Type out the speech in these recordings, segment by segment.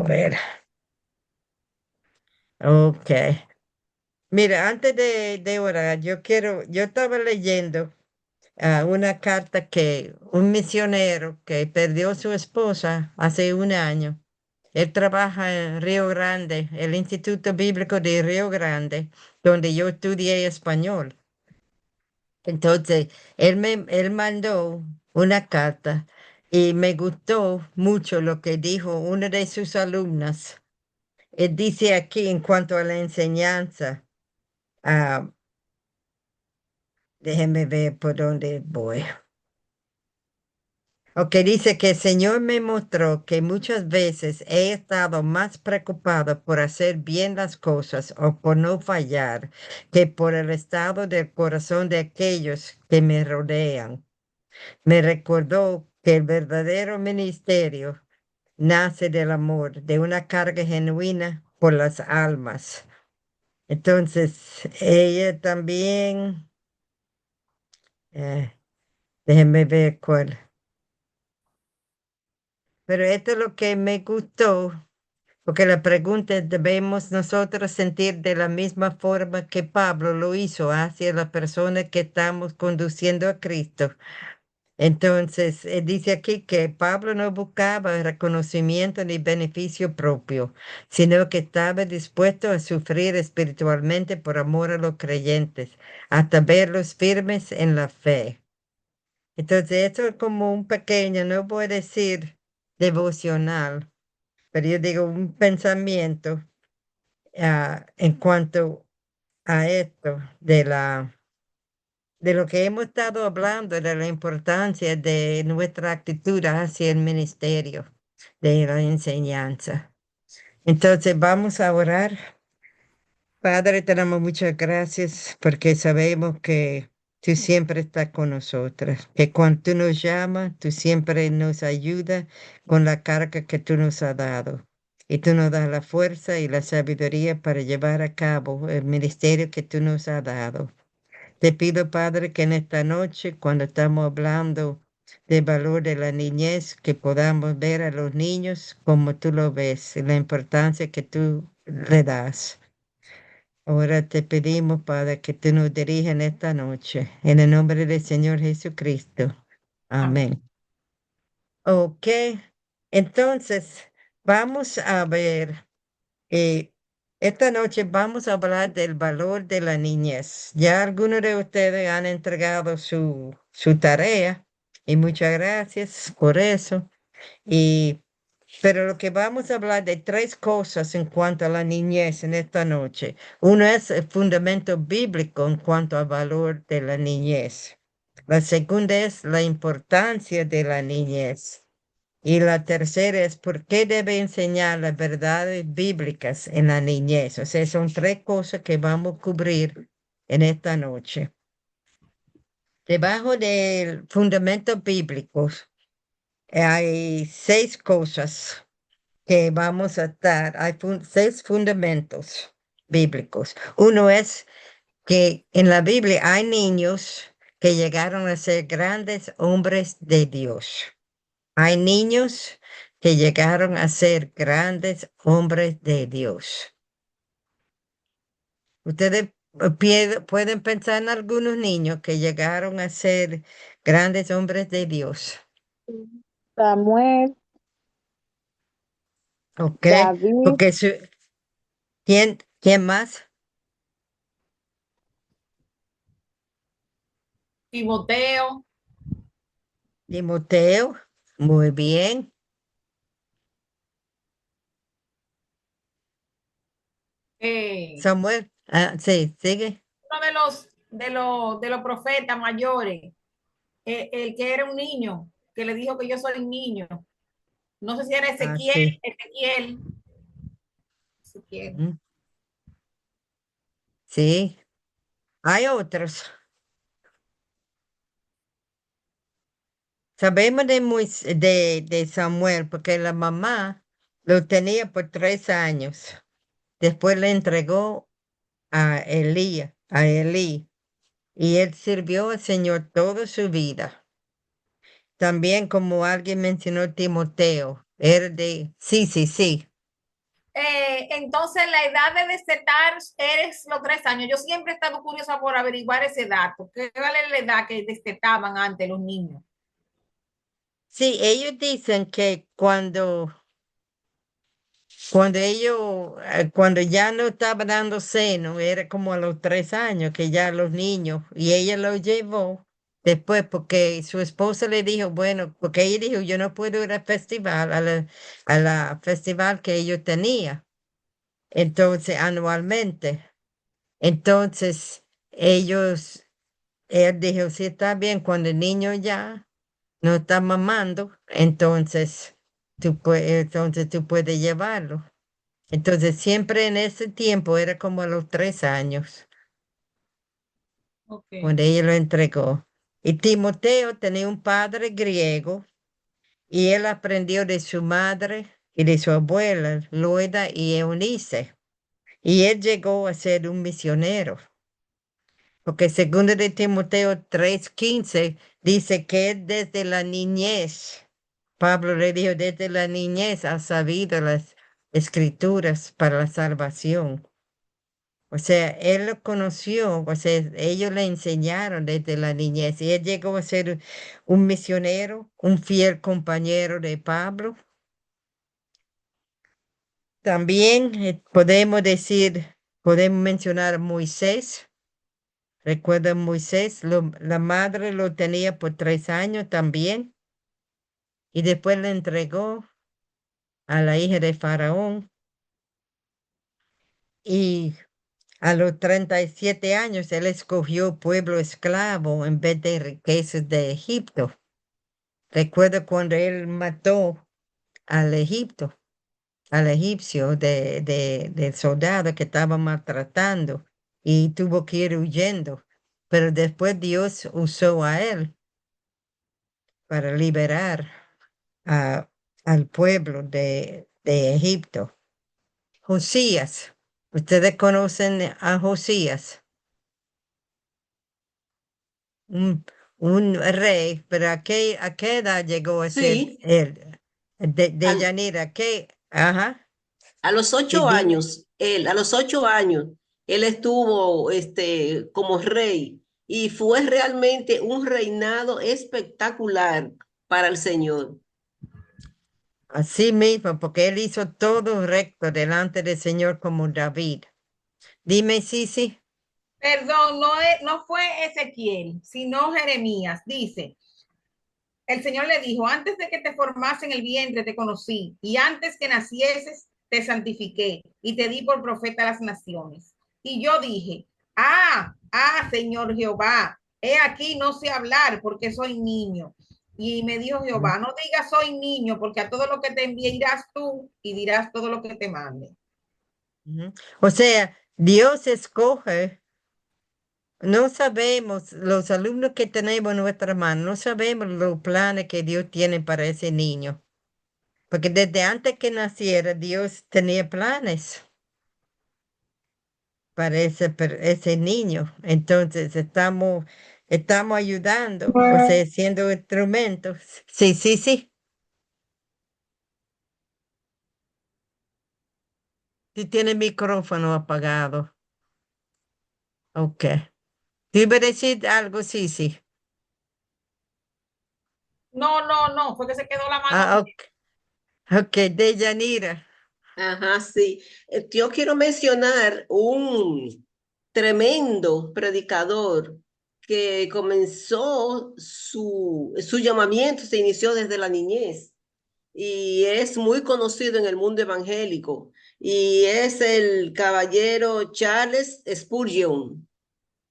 A ver, ok. Mira, antes de orar, yo estaba leyendo una carta que un misionero que perdió a su esposa hace un año. Él trabaja en Río Grande, el Instituto Bíblico de Río Grande, donde yo estudié español. Entonces, él mandó una carta y me gustó mucho lo que dijo una de sus alumnas. Él dice aquí en cuanto a la enseñanza, ah, déjeme ver por dónde voy. Ok, dice que el Señor me mostró que muchas veces he estado más preocupado por hacer bien las cosas o por no fallar que por el estado del corazón de aquellos que me rodean. Me recordó que el verdadero ministerio nace del amor, de una carga genuina por las almas. Entonces, ella también, eh, déjenme ver cuál. Pero esto es lo que me gustó, porque la pregunta es, ¿debemos nosotros sentir de la misma forma que Pablo lo hizo hacia la persona que estamos conduciendo a Cristo? Entonces, dice aquí que Pablo no buscaba reconocimiento ni beneficio propio, sino que estaba dispuesto a sufrir espiritualmente por amor a los creyentes, hasta verlos firmes en la fe. Entonces, esto es como un pequeño, no voy a decir devocional, pero yo digo un pensamiento en cuanto a esto de lo que hemos estado hablando, de la importancia de nuestra actitud hacia el ministerio, de la enseñanza. Entonces vamos a orar. Padre, te damos muchas gracias porque sabemos que tú siempre estás con nosotras, que cuando tú nos llamas, tú siempre nos ayudas con la carga que tú nos has dado. Y tú nos das la fuerza y la sabiduría para llevar a cabo el ministerio que tú nos has dado. Te pido, Padre, que en esta noche, cuando estamos hablando del valor de la niñez, que podamos ver a los niños como tú lo ves, y la importancia que tú le das. Ahora te pedimos, Padre, que tú nos dirijas en esta noche, en el nombre del Señor Jesucristo. Amén. Amén. Ok, entonces vamos a ver. Eh, esta noche vamos a hablar del valor de la niñez. Ya algunos de ustedes han entregado su tarea y muchas gracias por eso. Y, pero lo que vamos a hablar de tres cosas en cuanto a la niñez en esta noche. Uno es el fundamento bíblico en cuanto al valor de la niñez. La segunda es la importancia de la niñez. Y la tercera es por qué debe enseñar las verdades bíblicas en la niñez. O sea, son tres cosas que vamos a cubrir en esta noche. Debajo del fundamento bíblico hay seis cosas que vamos a estar. Hay seis fundamentos bíblicos. Uno es que en la Biblia hay niños que llegaron a ser grandes hombres de Dios. Hay niños que llegaron a ser grandes hombres de Dios. Ustedes pueden pensar en algunos niños que llegaron a ser grandes hombres de Dios. Samuel, ¿Ok? David, Porque ¿quién más? Timoteo, Timoteo. Muy bien. eh, Samuel. Ah, sí, sigue. uno de los profetas mayores, el que era un niño, que le dijo que yo soy un niño. No sé si era Ah, Ezequiel, sí. Ezequiel, Ezequiel. Mm, sí. Hay otros. Sabemos de Samuel porque la mamá lo tenía por 3 años. Después le entregó a Elí, y él sirvió al Señor toda su vida. También como alguien mencionó Timoteo, sí, sí, sí. Entonces, la edad de destetar es los 3 años. Yo siempre he estado curiosa por averiguar ese dato. ¿Qué vale la edad que destetaban antes los niños? Sí, ellos dicen que cuando ya no estaba dando seno, era como a los 3 años que ya los niños, y ella lo llevó después porque su esposa le dijo, bueno, porque ella dijo, yo no puedo ir al festival, a la festival que ellos tenían, entonces anualmente. Entonces él dijo, sí, está bien, cuando el niño ya no está mamando, entonces tú puedes llevarlo. Entonces, siempre en ese tiempo era como a los 3 años, Ok. cuando ella lo entregó. Y Timoteo tenía un padre griego y él aprendió de su madre y de su abuela, Loida y Eunice. Y él llegó a ser un misionero, porque segundo de Timoteo 3:15 dice que él desde la niñez, Pablo le dijo, desde la niñez ha sabido las escrituras para la salvación. O sea, él lo conoció, o sea, ellos le enseñaron desde la niñez y él llegó a ser un misionero, un fiel compañero de Pablo. También podemos mencionar a Moisés. ¿Recuerdan Moisés? La madre lo tenía por 3 años también y después le entregó a la hija de Faraón y a los 37 años él escogió pueblo esclavo en vez de riquezas de Egipto. Recuerdo cuando él mató al Egipto, al egipcio del soldado que estaba maltratando y tuvo que ir huyendo. Pero después Dios usó a él para liberar a- al pueblo de Egipto. Josías, ustedes conocen a Josías, un, un rey, pero ¿a qué edad llegó a ser Sí, él? De al- Yanira, ¿qué? Ajá. a los Sí, ocho dime. años, a los 8 años, él estuvo como rey y fue realmente un reinado espectacular para el Señor. Así mismo, porque él hizo todo recto delante del Señor como David. Dime, sí. Perdón, no fue Ezequiel, sino Jeremías. Dice, el Señor le dijo, antes de que te formase en el vientre te conocí, y antes que nacieses te santifiqué, y te di por profeta a las naciones. Y yo dije, Señor Jehová, he aquí no sé hablar porque soy niño. Y me dijo Ujú, Jehová, no digas soy niño, porque a todo lo que te envíe irás tú y dirás todo lo que te mande. ujú. O sea, Dios escoge, no sabemos, los alumnos que tenemos en nuestra mano, no sabemos los planes que Dios tiene para ese niño, porque desde antes que naciera, Dios tenía planes para ese niño. Entonces, estamos ayudando, o sea, siendo instrumentos. Sí. Si tiene el micrófono apagado. Ok. ¿Te iba a decir algo? Sí. No, fue que se quedó la mano Ah, mía. ok, de Yanira. Ajá, sí. Yo quiero mencionar un tremendo predicador que comenzó su llamamiento, se inició desde la niñez y es muy conocido en el mundo evangélico y es el caballero Charles Spurgeon.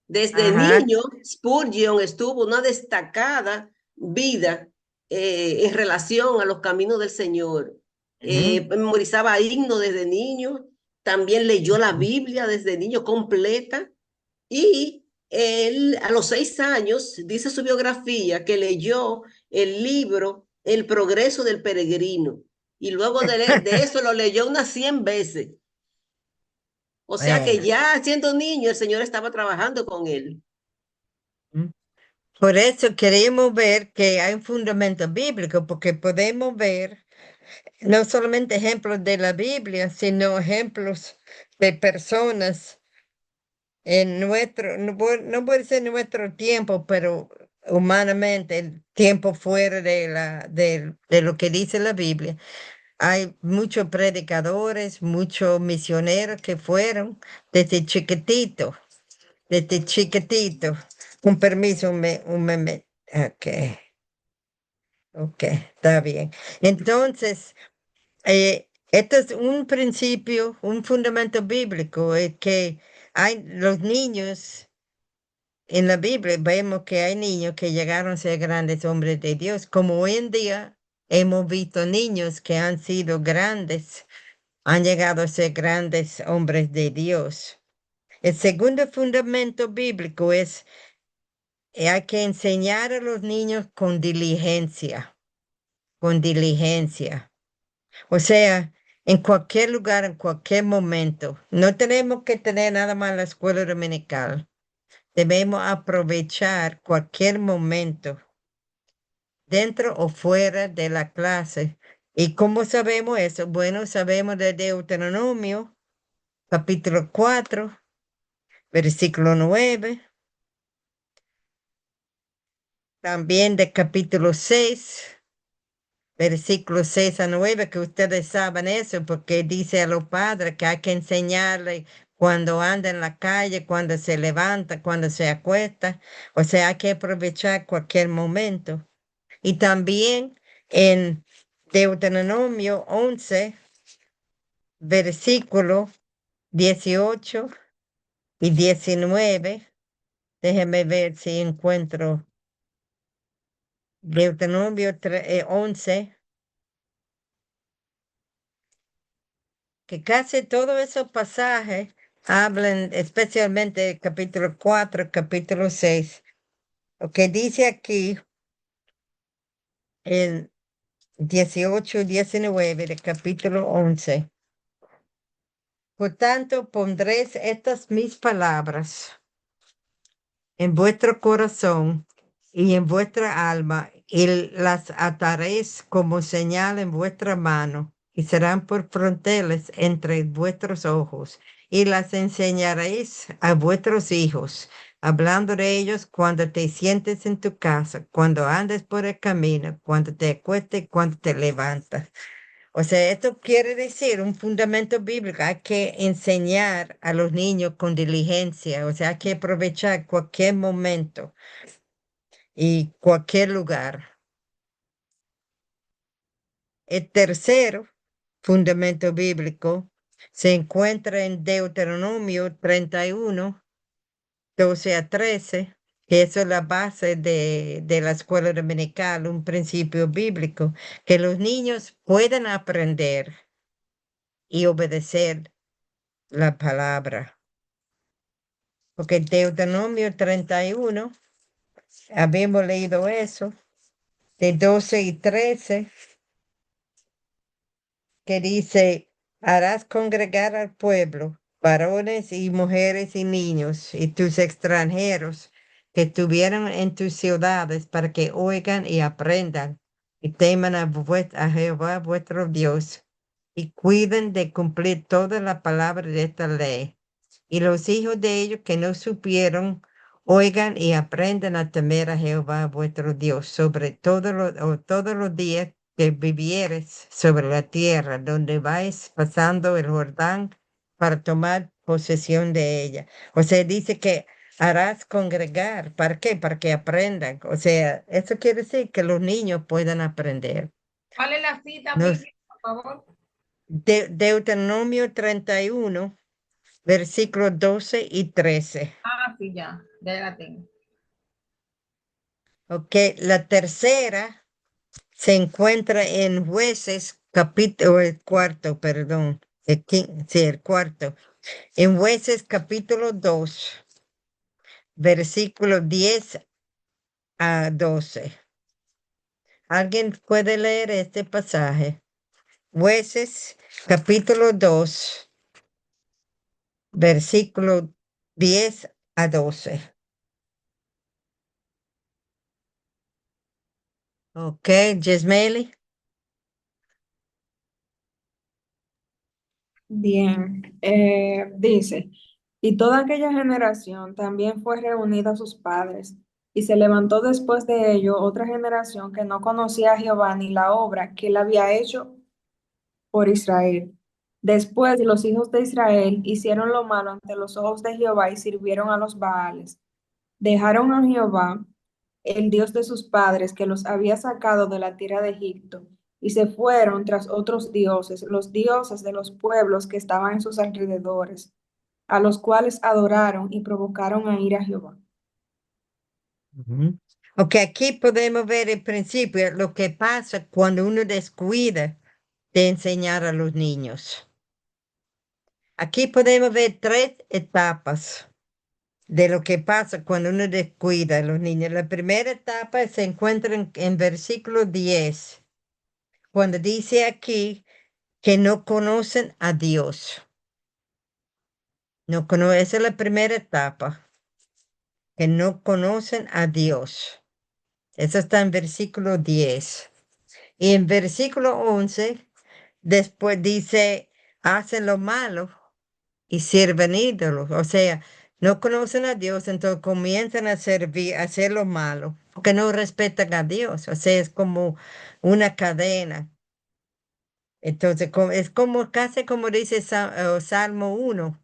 Desde Ajá. niño, Spurgeon estuvo una destacada vida en relación a los caminos del Señor. Ujú, Memorizaba himnos desde niño, también leyó la ujú. Biblia desde niño completa y él a los 6 años dice su biografía que leyó el libro El progreso del peregrino y luego de eso lo leyó unas 100 veces. O sea que Bueno, ya siendo niño el Señor estaba trabajando con él. mm. Por eso queremos ver que hay un fundamento bíblico, porque podemos ver no solamente ejemplos de la Biblia, sino ejemplos de personas en nuestro, no puede ser nuestro tiempo, pero humanamente, el tiempo fuera de lo que dice la Biblia. Hay muchos predicadores, muchos misioneros que fueron desde chiquitito, desde chiquitito. Un permiso, ok, ok, está bien. Entonces, esto es un principio, un fundamento bíblico, es que hay los niños. En la Biblia vemos que hay niños que llegaron a ser grandes hombres de Dios, como hoy en día hemos visto niños que han sido grandes, han llegado a ser grandes hombres de Dios. El segundo fundamento bíblico es hay que enseñar a los niños con diligencia, con diligencia. O sea, en cualquier lugar, en cualquier momento. No tenemos que tener nada más la escuela dominical. Debemos aprovechar cualquier momento, dentro o fuera de la clase. ¿Y cómo sabemos eso? Bueno, sabemos de Deuteronomio, capítulo 4, versículo 9, también de capítulo 6, versículo 6 a 9, que ustedes saben eso, porque dice a los padres que hay que enseñarle cuando anda en la calle, cuando se levanta, cuando se acuesta. O sea, hay que aprovechar cualquier momento. Y también en Deuteronomio 11, versículo 18 y 19. Déjeme ver si encuentro Deuteronomio 11, que casi todos esos pasajes hablan, especialmente el capítulo 4, capítulo 6, lo que dice aquí en 18 y 19 del capítulo 11. Por tanto, pondréis estas mis palabras en vuestro corazón y en vuestra alma, y las ataréis como señal en vuestra mano, y serán por fronteles entre vuestros ojos, y las enseñaréis a vuestros hijos, hablando de ellos cuando te sientes en tu casa, cuando andes por el camino, cuando te acuestes y cuando te levantas. O sea, esto quiere decir un fundamento bíblico. Hay que enseñar a los niños con diligencia. O sea, hay que aprovechar cualquier momento y cualquier lugar. El tercer fundamento bíblico se encuentra en Deuteronomio 31, 12 a 13, que eso es la base de la escuela dominical, un principio bíblico, que los niños puedan aprender y obedecer la palabra. Porque Deuteronomio 31, habíamos leído eso, de 12 y 13, que dice, harás congregar al pueblo, varones y mujeres y niños, y tus extranjeros que estuvieron en tus ciudades, para que oigan y aprendan, y teman a Jehová vuestro Dios, y cuiden de cumplir toda la palabra de esta ley. Y los hijos de ellos que no supieron, oigan y aprendan a temer a Jehová vuestro Dios sobre todos los días que vivieres sobre la tierra donde vais pasando el Jordán para tomar posesión de ella. O sea, dice que harás congregar. ¿Para qué? Para que aprendan. O sea, eso quiere decir que los niños puedan aprender. ¿Cuál es la cita Nos, bíblica, por favor? Deuteronomio 31, versículos 12 y 13. Ah, sí, ya la tengo. Ok, la tercera se encuentra en Jueces, capítulo, el cuarto, perdón, sí, el cuarto. En Jueces capítulo 2, versículos 10 a 12. ¿Alguien puede leer este pasaje? Jueces capítulo 2, versículos 10 a 12. Ok, Yesmeli. Bien, dice, y toda aquella generación también fue reunida a sus padres, y se levantó después de ello otra generación que no conocía a Jehová ni la obra que él había hecho por Israel. Después los hijos de Israel hicieron lo malo ante los ojos de Jehová y sirvieron a los Baales. Dejaron a Jehová, el Dios de sus padres, que los había sacado de la tierra de Egipto, y se fueron tras otros dioses, los dioses de los pueblos que estaban en sus alrededores, a los cuales adoraron y provocaron a ir a Jehová. Ujú. Ok, aquí podemos ver el principio, lo que pasa cuando uno descuida de enseñar a los niños. Aquí podemos ver tres etapas de lo que pasa cuando uno descuida a los niños. La primera etapa se encuentra en versículo 10, cuando dice aquí que no conocen a Dios. No esa es la primera etapa, que no conocen a Dios. Eso está en versículo 10. Y en versículo 11, después dice, hacen lo malo y sirven ídolos. O sea, no conocen a Dios, entonces comienzan a servir, a hacer lo malo, porque no respetan a Dios. O sea, es como una cadena. Entonces, es como casi como dice Salmo 1.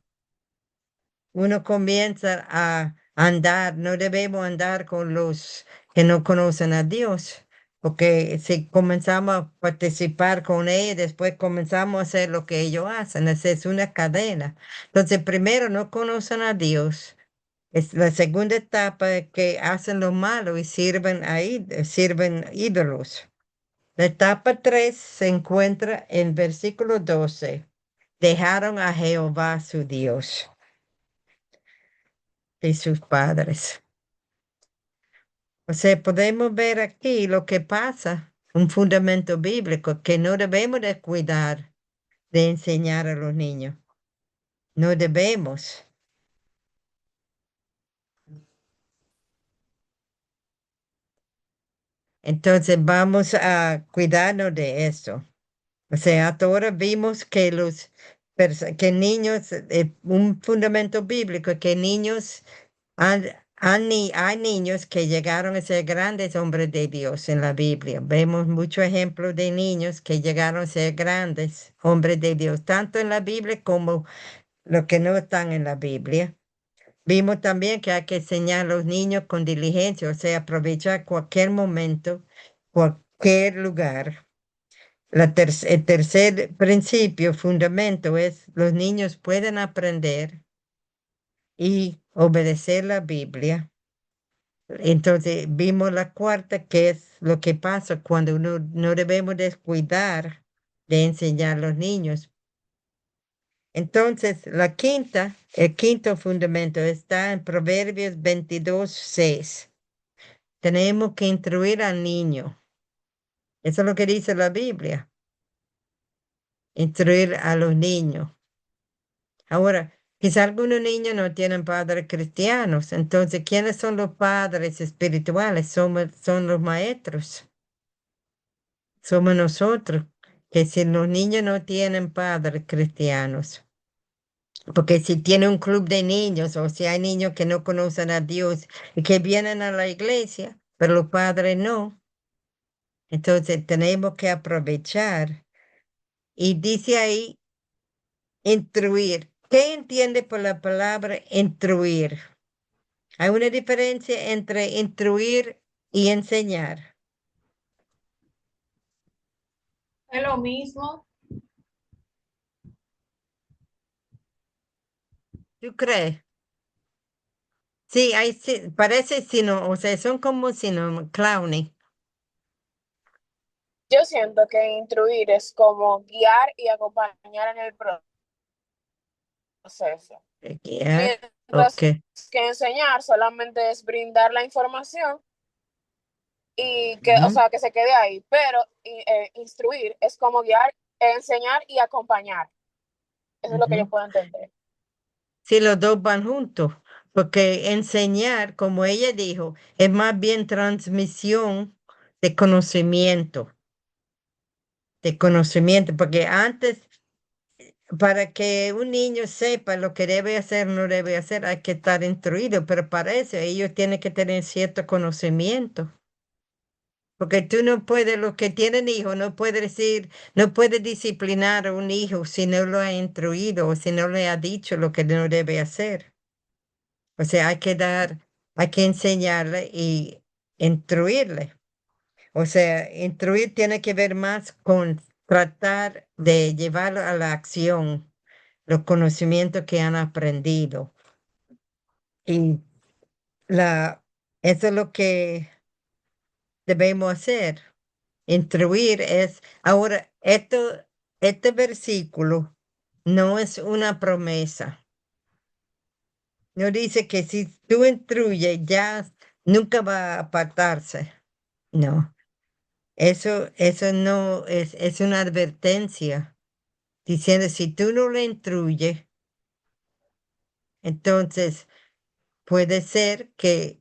Uno comienza a andar, no debemos andar con los que no conocen a Dios, porque si comenzamos a participar con ellos, después comenzamos a hacer lo que ellos hacen, es una cadena. Entonces, primero no conocen a Dios. Es la segunda etapa es que hacen lo malo y sirven ahí, sirven ídolos. La etapa 3 se encuentra en versículo 12. Dejaron a Jehová su Dios y sus padres. O sea, podemos ver aquí lo que pasa, un fundamento bíblico que no debemos de cuidar de enseñar a los niños. No debemos. Entonces vamos a cuidarnos de eso. O sea, hasta ahora vimos que que niños, un fundamento bíblico, que niños hay niños que llegaron a ser grandes hombres de Dios en la Biblia. Vemos muchos ejemplos de niños que llegaron a ser grandes hombres de Dios, tanto en la Biblia como los que no están en la Biblia. Vimos también que hay que enseñar a los niños con diligencia, o sea, aprovechar cualquier momento, cualquier lugar. El tercer principio, fundamento, es los niños pueden aprender y obedecer la Biblia. Entonces vimos la cuarta, que es lo que pasa cuando uno no debemos descuidar de enseñar a los niños. Entonces, la quinta, el quinto fundamento está en Proverbios 22:6. Tenemos que instruir al niño. Eso es lo que dice la Biblia, instruir a los niños. Ahora, quizá algunos niños no tienen padres cristianos, entonces, ¿quiénes son los padres espirituales? Son los maestros. Somos nosotros, que si los niños no tienen padres cristianos, porque si tiene un club de niños o si hay niños que no conocen a Dios y que vienen a la iglesia, pero los padres no, entonces tenemos que aprovechar. Y dice ahí, instruir. ¿Qué entiende por la palabra instruir? Hay una diferencia entre instruir y enseñar. Es lo mismo. ¿Tú crees? Sí, parece sino, o sea, son como sino clowning. Yo siento que instruir es como guiar y acompañar en el proceso, Guiar, ok. mientras que enseñar solamente es brindar la información y que, o Ujú, sea, que se quede ahí, pero instruir es como guiar, enseñar y acompañar. Eso es lo que yo ujú. puedo entender. Sí, los dos van juntos, porque enseñar, como ella dijo, es más bien transmisión de conocimiento, porque para que un niño sepa lo que debe hacer, no debe hacer, hay que estar instruido, pero para eso ellos tienen que tener cierto conocimiento. Porque tú no puedes, los que tienen hijos, no puedes decir, no puedes disciplinar a un hijo si no lo ha instruido o si no le ha dicho lo que no debe hacer. O sea, hay que enseñarle y instruirle. O sea, instruir tiene que ver más con tratar de llevarlo a la acción, los conocimientos que han aprendido. Y eso es lo que debemos hacer. Instruir es, ahora, este versículo no es una promesa. No dice que si tú instruyes, ya nunca va a apartarse. No, eso no es una advertencia diciendo si tú no le instruyes, entonces puede ser que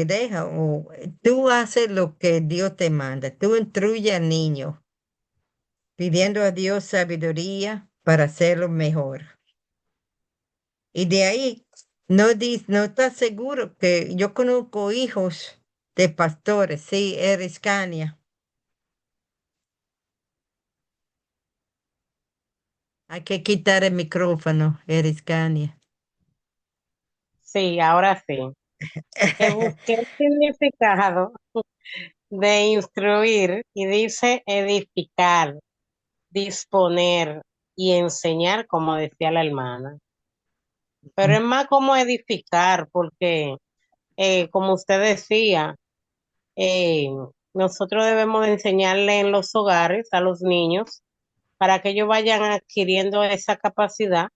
deja o tú haces lo que Dios te manda. Tú instruye al niño pidiendo a Dios sabiduría para hacerlo mejor. Y de ahí no estás seguro que yo conozco hijos de pastores, sí, eres Cania. Hay que quitar el micrófono, eres Cania. Sí, ahora sí. Que busqué el significado de instruir y dice edificar, disponer y enseñar, como decía la hermana. Pero es más como edificar, porque como usted decía, eh, nosotros debemos de enseñarle en los hogares a los niños para que ellos vayan adquiriendo esa capacidad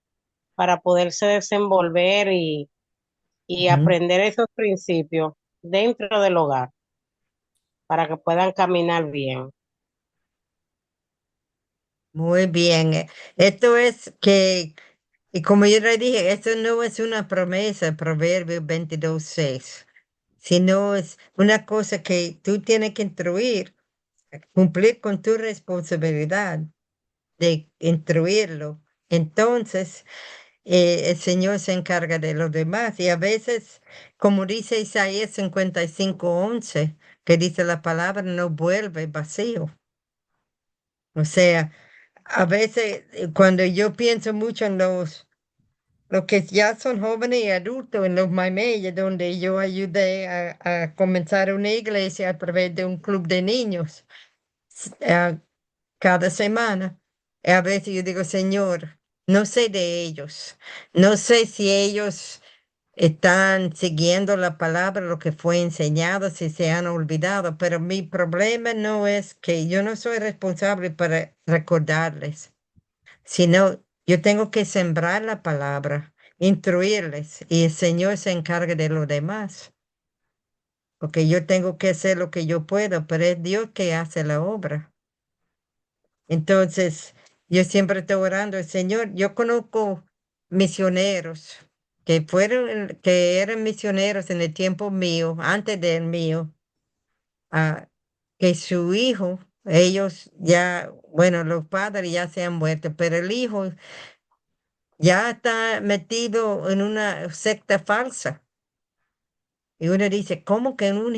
para poderse desenvolver y Ujú. aprender esos principios dentro del hogar, para que puedan caminar bien. Muy bien. Esto es que, y como yo le dije, esto no es una promesa, Proverbios 22:6, sino es una cosa que tú tienes que instruir, cumplir con tu responsabilidad de instruirlo. Entonces, el Señor se encarga de los demás. Y a veces, como dice Isaías 55:11, que dice la palabra no vuelve vacío. O sea, a veces cuando yo pienso mucho en los que ya son jóvenes y adultos, en los Maimeyes, donde yo ayudé a comenzar una iglesia a través de un club de niños eh, cada semana. A veces yo digo, Señor, no sé de ellos, no sé si ellos están siguiendo la palabra, lo que fue enseñado, si se han olvidado, pero mi problema no es que yo no soy responsable para recordarles, sino yo tengo que sembrar la palabra, instruirles y el Señor se encarga de lo demás, porque yo tengo que hacer lo que yo puedo, pero es Dios que hace la obra. Entonces, yo siempre estoy orando, el Señor, yo conozco misioneros que eran misioneros en el tiempo mío, antes del mío, ah, que su hijo, ellos ya, bueno, los padres ya se han muerto, pero el hijo ya está metido en una secta falsa. Y uno dice, ¿cómo que un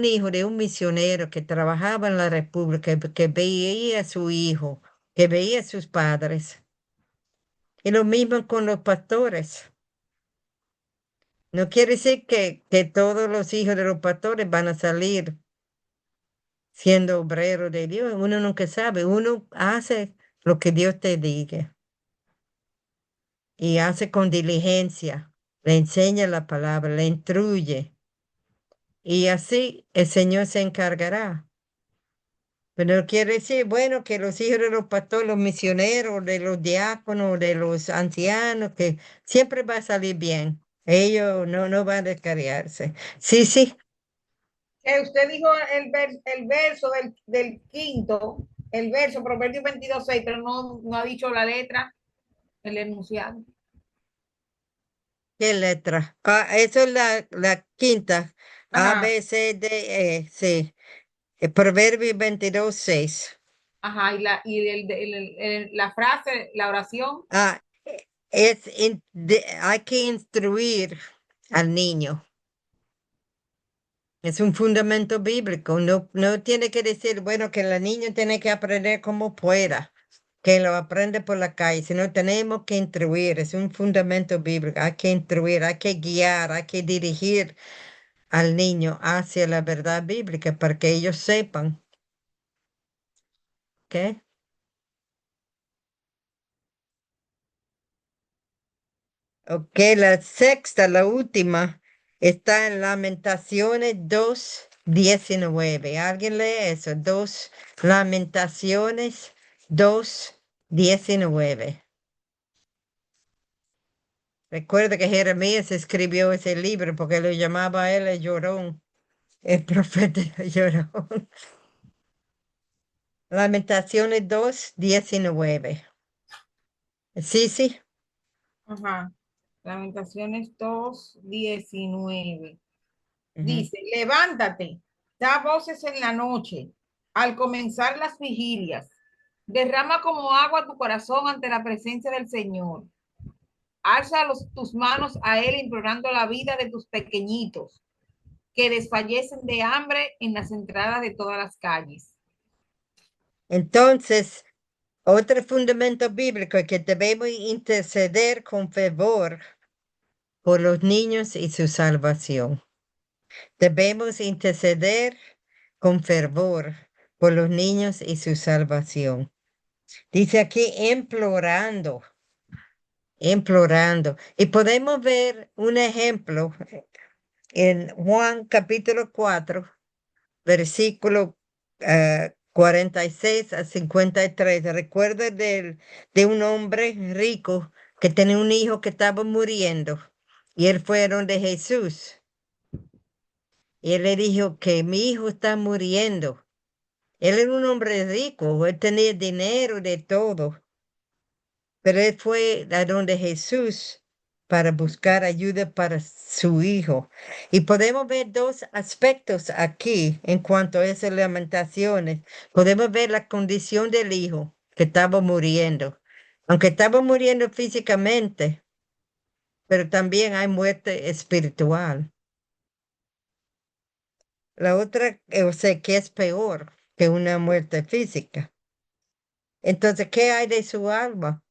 hijo de un misionero que trabajaba en la República, que veía a su hijo, que veía a sus padres? Y lo mismo con los pastores. No quiere decir que todos los hijos de los pastores van a salir siendo obreros de Dios. Uno nunca sabe. Uno hace lo que Dios te diga y hace con diligencia. Le enseña la palabra, le instruye. Y así el Señor se encargará. Pero no quiere decir, bueno, que los hijos de los pastores, los misioneros, de los diáconos, de los ancianos, que siempre va a salir bien. Ellos no van a descarriarse. Sí, sí, Usted dijo el verso del quinto, el verso, Proverbios 22:6, pero no ha dicho la letra, el enunciado. ¿qué letra? Eso es la quinta. A, Ajá. B, C, D, E, sí. Proverbio 22:6. Ajá, la frase, la oración. Ah, hay que instruir al niño. Es un fundamento bíblico. No, no tiene que decir, bueno, que el niño tiene que aprender como pueda, que lo aprende por la calle, sino tenemos que instruir. Es un fundamento bíblico. Hay que instruir, hay que guiar, hay que dirigir al niño hacia la verdad bíblica para que ellos sepan. ¿Ok? Ok, la sexta, la última, está en Lamentaciones 2:19. ¿Alguien lee eso? Lamentaciones 2:19. Recuerda que Jeremías escribió ese libro porque lo llamaba a él el llorón, el profeta llorón. Lamentaciones 2:19. Sí, sí. Ajá. Lamentaciones 2:19. Ujú. Dice, levántate, da voces en la noche, al comenzar las vigilias. Derrama como agua tu corazón ante la presencia del Señor. Alza tus manos a Él implorando la vida de tus pequeñitos que desfallecen de hambre en las entradas de todas las calles. Entonces, otro fundamento bíblico es que debemos interceder con fervor por los niños y su salvación. Debemos interceder con fervor por los niños y su salvación. Dice aquí implorando, implorando. Y podemos ver un ejemplo en Juan capítulo 4, versículo 46 a 53. Recuerda de un hombre rico que tenía un hijo que estaba muriendo y él fue donde Jesús. Y él le dijo que mi hijo está muriendo. Él era un hombre rico, él tenía dinero de todo, pero él fue a donde Jesús para buscar ayuda para su hijo. Y podemos ver dos aspectos aquí en cuanto a esas lamentaciones. Podemos ver la condición del hijo que estaba muriendo, aunque estaba muriendo físicamente, pero también hay muerte espiritual. La otra, o sea, que es peor que una muerte física. Entonces, ¿qué hay de su alma?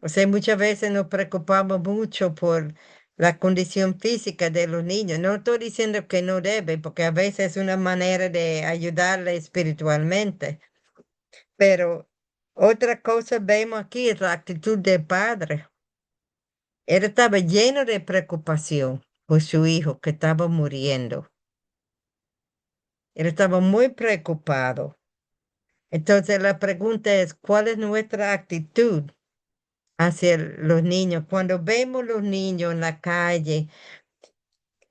O sea, muchas veces nos preocupamos mucho por la condición física de los niños. No estoy diciendo que no debe, porque a veces es una manera de ayudarle espiritualmente. Pero otra cosa vemos aquí es la actitud del padre. Él estaba lleno de preocupación por su hijo que estaba muriendo. Él estaba muy preocupado. Entonces la pregunta es, ¿cuál es nuestra actitud hacia los niños? Cuando vemos los niños en la calle,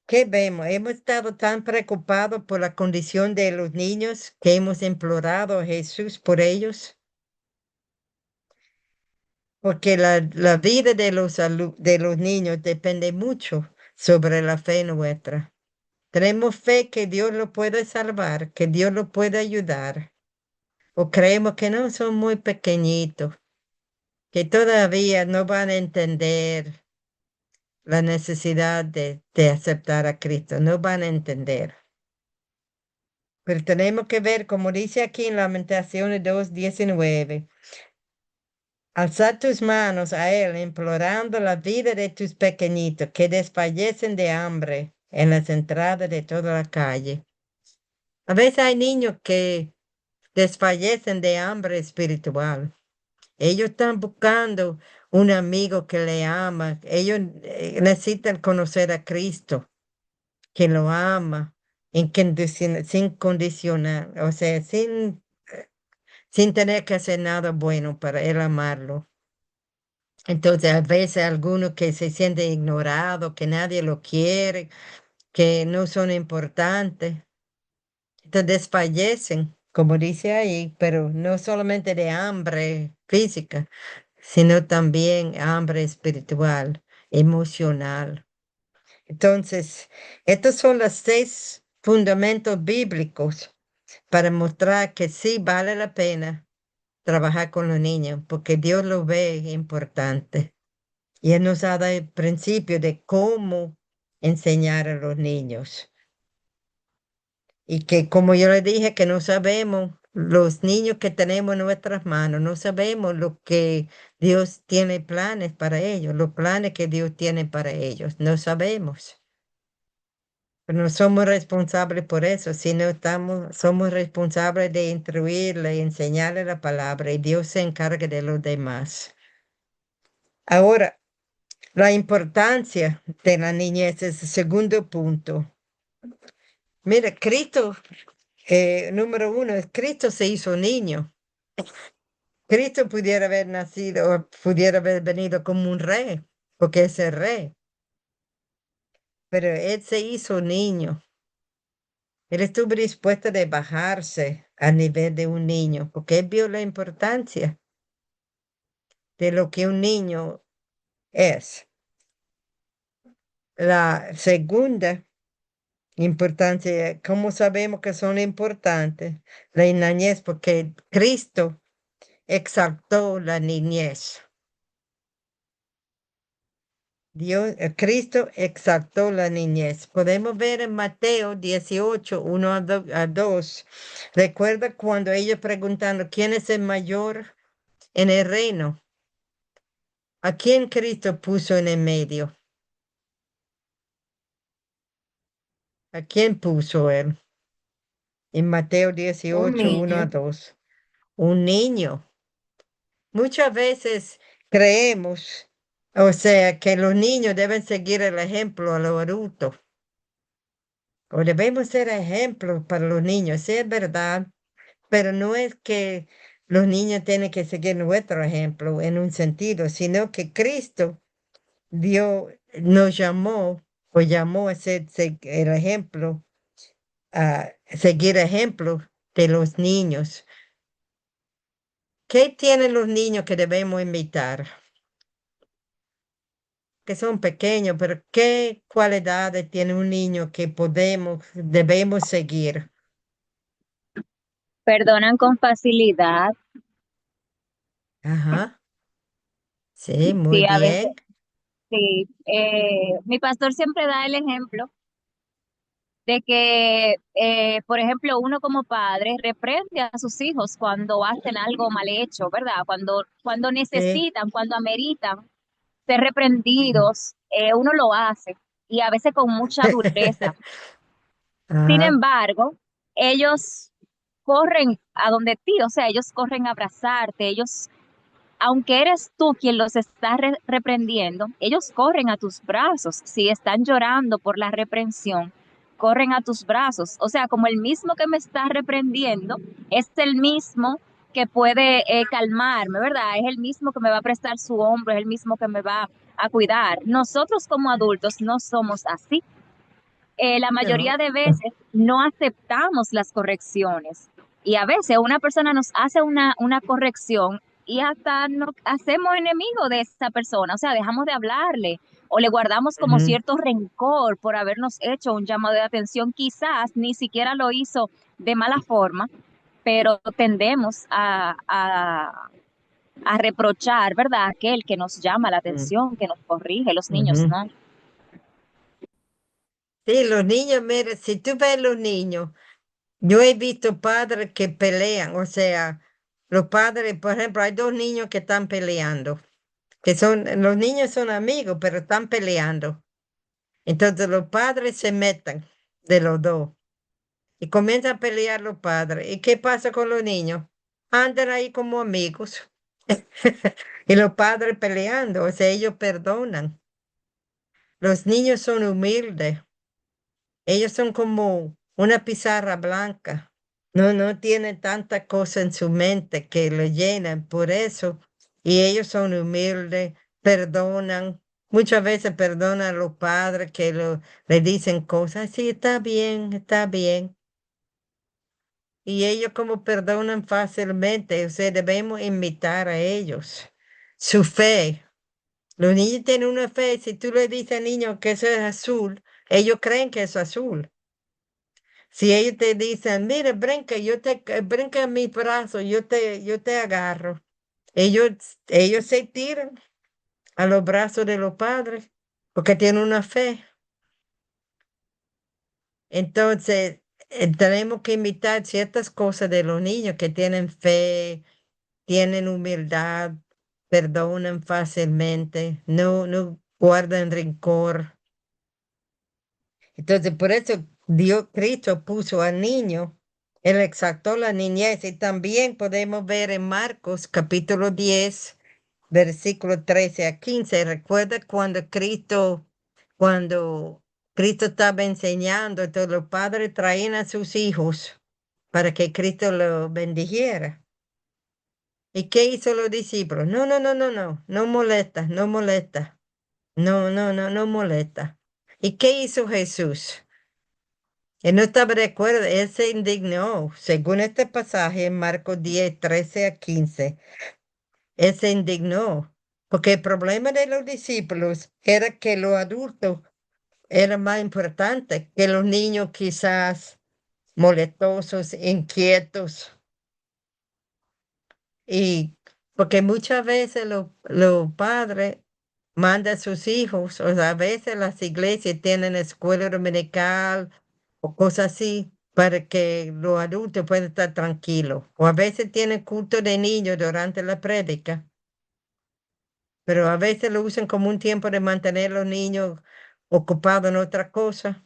¿qué vemos? Hemos estado tan preocupados por la condición de los niños que hemos implorado a Jesús por ellos, porque la vida de de los niños depende mucho sobre la fe nuestra. Tenemos fe que Dios lo puede salvar, que Dios lo puede ayudar, o creemos que no son muy pequeñitos, que todavía no van a entender la necesidad de aceptar a Cristo, no van a entender. Pero tenemos que ver, como dice aquí en Lamentaciones 2:19, alzar tus manos a Él, implorando la vida de tus pequeñitos que desfallecen de hambre en las entradas de toda la calle. A veces hay niños que desfallecen de hambre espiritual. Ellos están buscando un amigo que le ama. Ellos necesitan conocer a Cristo, que lo ama, sin condicionar, o sea, sin tener que hacer nada bueno para él amarlo. Entonces, a veces algunos que se sienten ignorados, que nadie lo quiere, que no son importantes, entonces fallecen, como dice ahí, pero no solamente de hambre física, sino también hambre espiritual, emocional. Entonces, estos son los 6 fundamentos bíblicos para mostrar que sí vale la pena trabajar con los niños, porque Dios lo ve importante. Y Él nos ha dado el principio de cómo enseñar a los niños. Y que como yo le dije, que no sabemos, los niños que tenemos en nuestras manos, no sabemos lo que Dios tiene planes para ellos, los planes que Dios tiene para ellos, no sabemos. Pero no somos responsables por eso, sino somos responsables de instruirle y enseñarle la palabra y Dios se encarga de los demás. Ahora, la importancia de la niñez es el segundo punto. Mira, Cristo, número uno, Cristo se hizo niño. Cristo pudiera haber nacido, pudiera haber venido como un rey, porque es el rey, pero Él se hizo niño. Él estuvo dispuesto de bajarse a nivel de un niño, porque Él vio la importancia de lo que un niño es. La segunda importancia, ¿cómo sabemos que son importantes? La niñez, porque Cristo exaltó la niñez. Cristo exaltó la niñez. Podemos ver en Mateo 18, 1 a 2. Recuerda cuando ellos preguntando quién es el mayor en el reino. ¿A quién Cristo puso en el medio? ¿A quién puso él? En Mateo Un 18, 1 a niño. 2. Un niño. Muchas veces creemos, o sea, que los niños deben seguir el ejemplo a los adultos. O debemos ser ejemplos para los niños, sí es verdad, pero no es que los niños tienen que seguir nuestro ejemplo en un sentido, sino que Cristo nos llamó o llamó a ser el ejemplo, a seguir ejemplos de los niños. ¿Qué tienen los niños que debemos imitar? Que son pequeños, pero ¿qué cualidades tiene un niño que debemos seguir? Perdonan con facilidad. Ajá, sí, muy Sí, a veces, bien. sí. Mi pastor siempre da el ejemplo de que, por ejemplo, uno como padre reprende a sus hijos cuando hacen algo mal hecho, ¿verdad? Cuando Sí. necesitan, cuando ameritan ser reprendidos, uno lo hace y a veces con mucha dureza. Sin Ajá, embargo, ellos corren a donde ti, o sea, ellos corren a abrazarte, ellos, aunque eres tú quien los está reprendiendo, ellos corren a tus brazos. Si están llorando por la reprensión, corren a tus brazos. O sea, como el mismo que me está reprendiendo es el mismo que puede calmarme, ¿verdad? Es el mismo que me va a prestar su hombro, es el mismo que me va a cuidar. Nosotros como adultos no somos así. La mayoría no. de veces no aceptamos las correcciones y a veces una persona nos hace una corrección y hasta nos hacemos enemigo de esa persona, o sea, dejamos de hablarle o le guardamos como Ujú. cierto rencor por habernos hecho un llamado de atención, quizás ni siquiera lo hizo de mala forma, pero tendemos a reprochar, ¿verdad? Aquel que nos llama la Mm, atención, que nos corrige, los niños, ujú. ¿no? Sí, los niños, mira, si tú ves los niños, yo he visto padres que pelean, o sea, los padres, por ejemplo, hay dos niños que están peleando, los niños son amigos, pero están peleando. Entonces los padres se meten de los dos y comienzan a pelear los padres. ¿Y qué pasa con los niños? Andan ahí como amigos. Y los padres peleando, o sea, ellos perdonan. Los niños son humildes. Ellos son como una pizarra blanca. No tienen tanta cosa en su mente que lo llenan por eso. Y ellos son humildes, perdonan. Muchas veces perdonan a los padres que le dicen cosas. Sí, está bien, está bien. Y ellos como perdonan fácilmente. O sea, debemos imitar a ellos. Su fe. Los niños tienen una fe. Si tú le dices al niño que eso es azul, ellos creen que es azul. Si ellos te dicen, mira, brinca, brinca en mi brazo, yo te agarro. Ellos se tiran a los brazos de los padres porque tienen una fe. Entonces, tenemos que imitar ciertas cosas de los niños que tienen fe, tienen humildad, perdonan fácilmente, no guardan rencor. Entonces, por eso Cristo puso al niño, él exaltó la niñez y también podemos ver en Marcos capítulo 10, versículo 13 a 15. Recuerda cuando Cristo estaba enseñando, todos los padres traían a sus hijos para que Cristo lo bendijera. ¿Y qué hizo los discípulos? No, no, no, no, no, no molesta, no molesta. No, no, no, no molesta. ¿Y qué hizo Jesús? Él no estaba de acuerdo, él se indignó. Según este pasaje en Marcos 10, 13 a 15, él se indignó. Porque el problema de los discípulos era que los adultos eran más importantes que los niños quizás molestosos, inquietos. Y porque muchas veces los padres mandan a sus hijos, o sea, a veces las iglesias tienen escuela dominical o cosas así para que los adultos puedan estar tranquilos. O a veces tienen culto de niños durante la prédica, pero a veces lo usan como un tiempo de mantener a los niños ocupados en otra cosa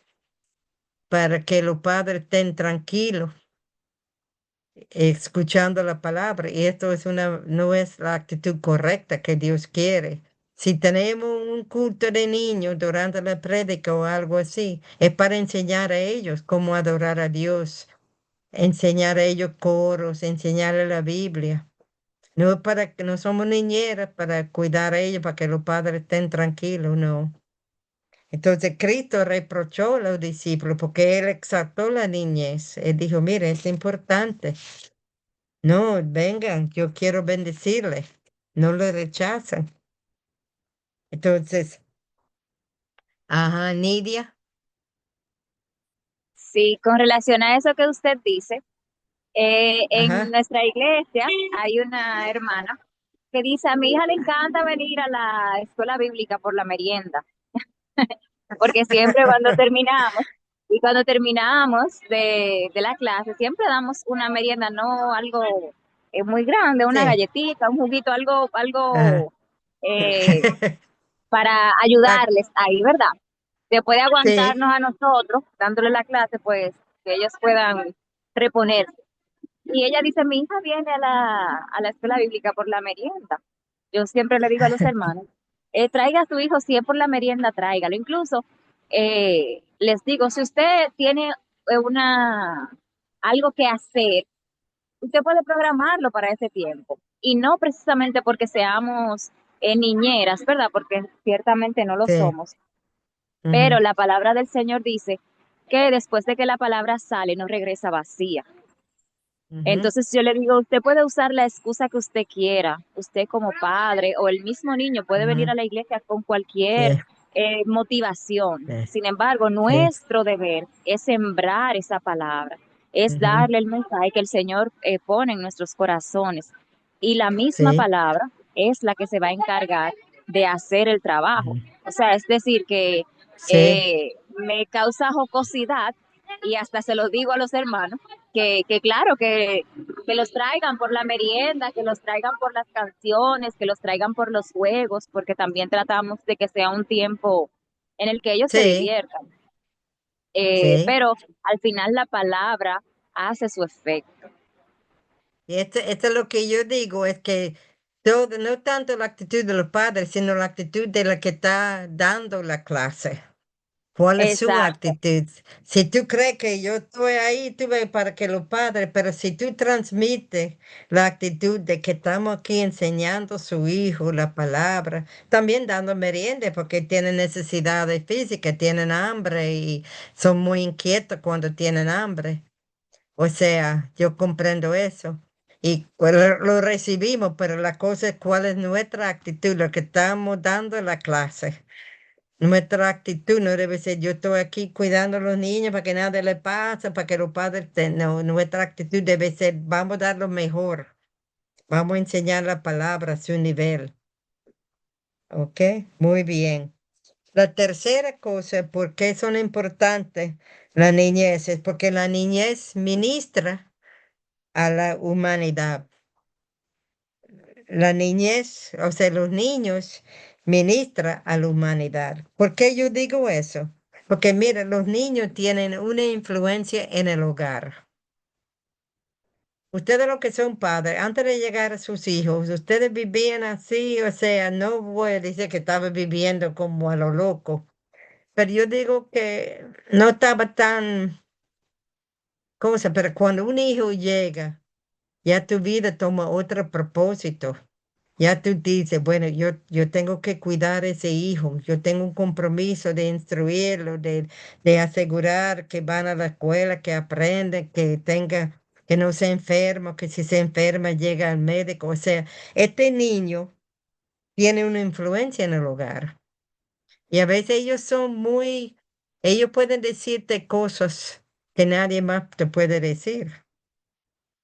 para que los padres estén tranquilos escuchando la palabra. Y esto no es la actitud correcta que Dios quiere. Si tenemos un culto de niños durante la prédica o algo así, es para enseñar a ellos cómo adorar a Dios, enseñar a ellos coros, enseñarles la Biblia. No es para que no somos niñeras para cuidar a ellos, para que los padres estén tranquilos, no. Entonces Cristo reprochó a los discípulos porque él exaltó la niñez. Él dijo, mire, es importante. No, vengan, yo quiero bendecirle. No le rechazan. Entonces, ajá, Nidia, Sí, con relación a eso que usted dice, en ajá. nuestra iglesia hay una hermana que dice, a mi hija le encanta venir a la escuela bíblica por la merienda, porque siempre cuando terminamos de la clase, siempre damos una merienda, no algo muy grande, una Sí, galletita, un juguito, ajá. algo eh, para Ah, ayudarles ahí, ¿verdad? Después de sí, aguantarnos a nosotros, dándole la clase, pues que ellos puedan reponerse. Y ella dice, mi hija viene a la escuela bíblica por la merienda. Yo siempre le digo a los hermanos, traiga a su hijo, si es por la merienda, tráigalo. Incluso les digo, si usted tiene algo que hacer, usted puede programarlo para ese tiempo. Y no precisamente porque seamos niñeras, ¿verdad? Porque ciertamente no lo sí. somos. Ujú, Pero la palabra del Señor dice que después de que la palabra sale, no regresa vacía. ujú, Entonces yo le digo, usted puede usar la excusa que usted quiera, usted como padre o el mismo niño puede venir ujú, a la iglesia con cualquier sí, motivación. sí, Sin embargo, sí, nuestro deber es sembrar esa palabra, es ujú, darle el mensaje que el Señor pone en nuestros corazones. Y la misma sí, palabra es la que se va a encargar de hacer el trabajo. ujú, O sea, es decir, que sí, me causa jocosidad y hasta se lo digo a los hermanos que claro, que los traigan por la merienda, que los traigan por las canciones, que los traigan por los juegos, porque también tratamos de que sea un tiempo en el que ellos se sí, diviertan. sí. Pero al final la palabra hace su efecto. Y esto es lo que yo digo, es que todo, no tanto la actitud de los padres, sino la actitud de la que está dando la clase. ¿Cuál es su Exacto, actitud? Si tú crees que yo estoy ahí, tú ves para que los padres, pero si tú transmites la actitud de que estamos aquí enseñando a su hijo la palabra, también dando merienda porque tienen necesidades físicas, tienen hambre y son muy inquietos cuando tienen hambre. O sea, yo comprendo eso. Y pues lo recibimos, pero la cosa es cuál es nuestra actitud, lo que estamos dando en la clase. Nuestra actitud no debe ser, yo estoy aquí cuidando a los niños para que nada les pase, para que los padres no, nuestra actitud debe ser, vamos a dar lo mejor, vamos a enseñar la palabra a su nivel. ¿Ok? Muy bien. La tercera cosa, ¿por qué son importantes la niñez? Es porque la niñez ministra a la humanidad. La niñez, o sea, los niños ministra a la humanidad. ¿Por qué yo digo eso? Porque mira, los niños tienen una influencia en el hogar. Ustedes los que son padres, antes de llegar a sus hijos, ustedes vivían así, o sea, no voy a decir que estaba viviendo como a lo loco, pero yo digo que no estaba tan, ¿cómo se? Pero cuando un hijo llega, ya tu vida toma otro propósito. Ya tú dices, bueno, yo tengo que cuidar a ese hijo, yo tengo un compromiso de instruirlo, de asegurar que van a la escuela, que aprenden, que tenga, que no se enferma, que si se enferma llega al médico. O sea, este niño tiene una influencia en el hogar. Y a veces ellos son muy, ellos pueden decirte cosas que nadie más te puede decir.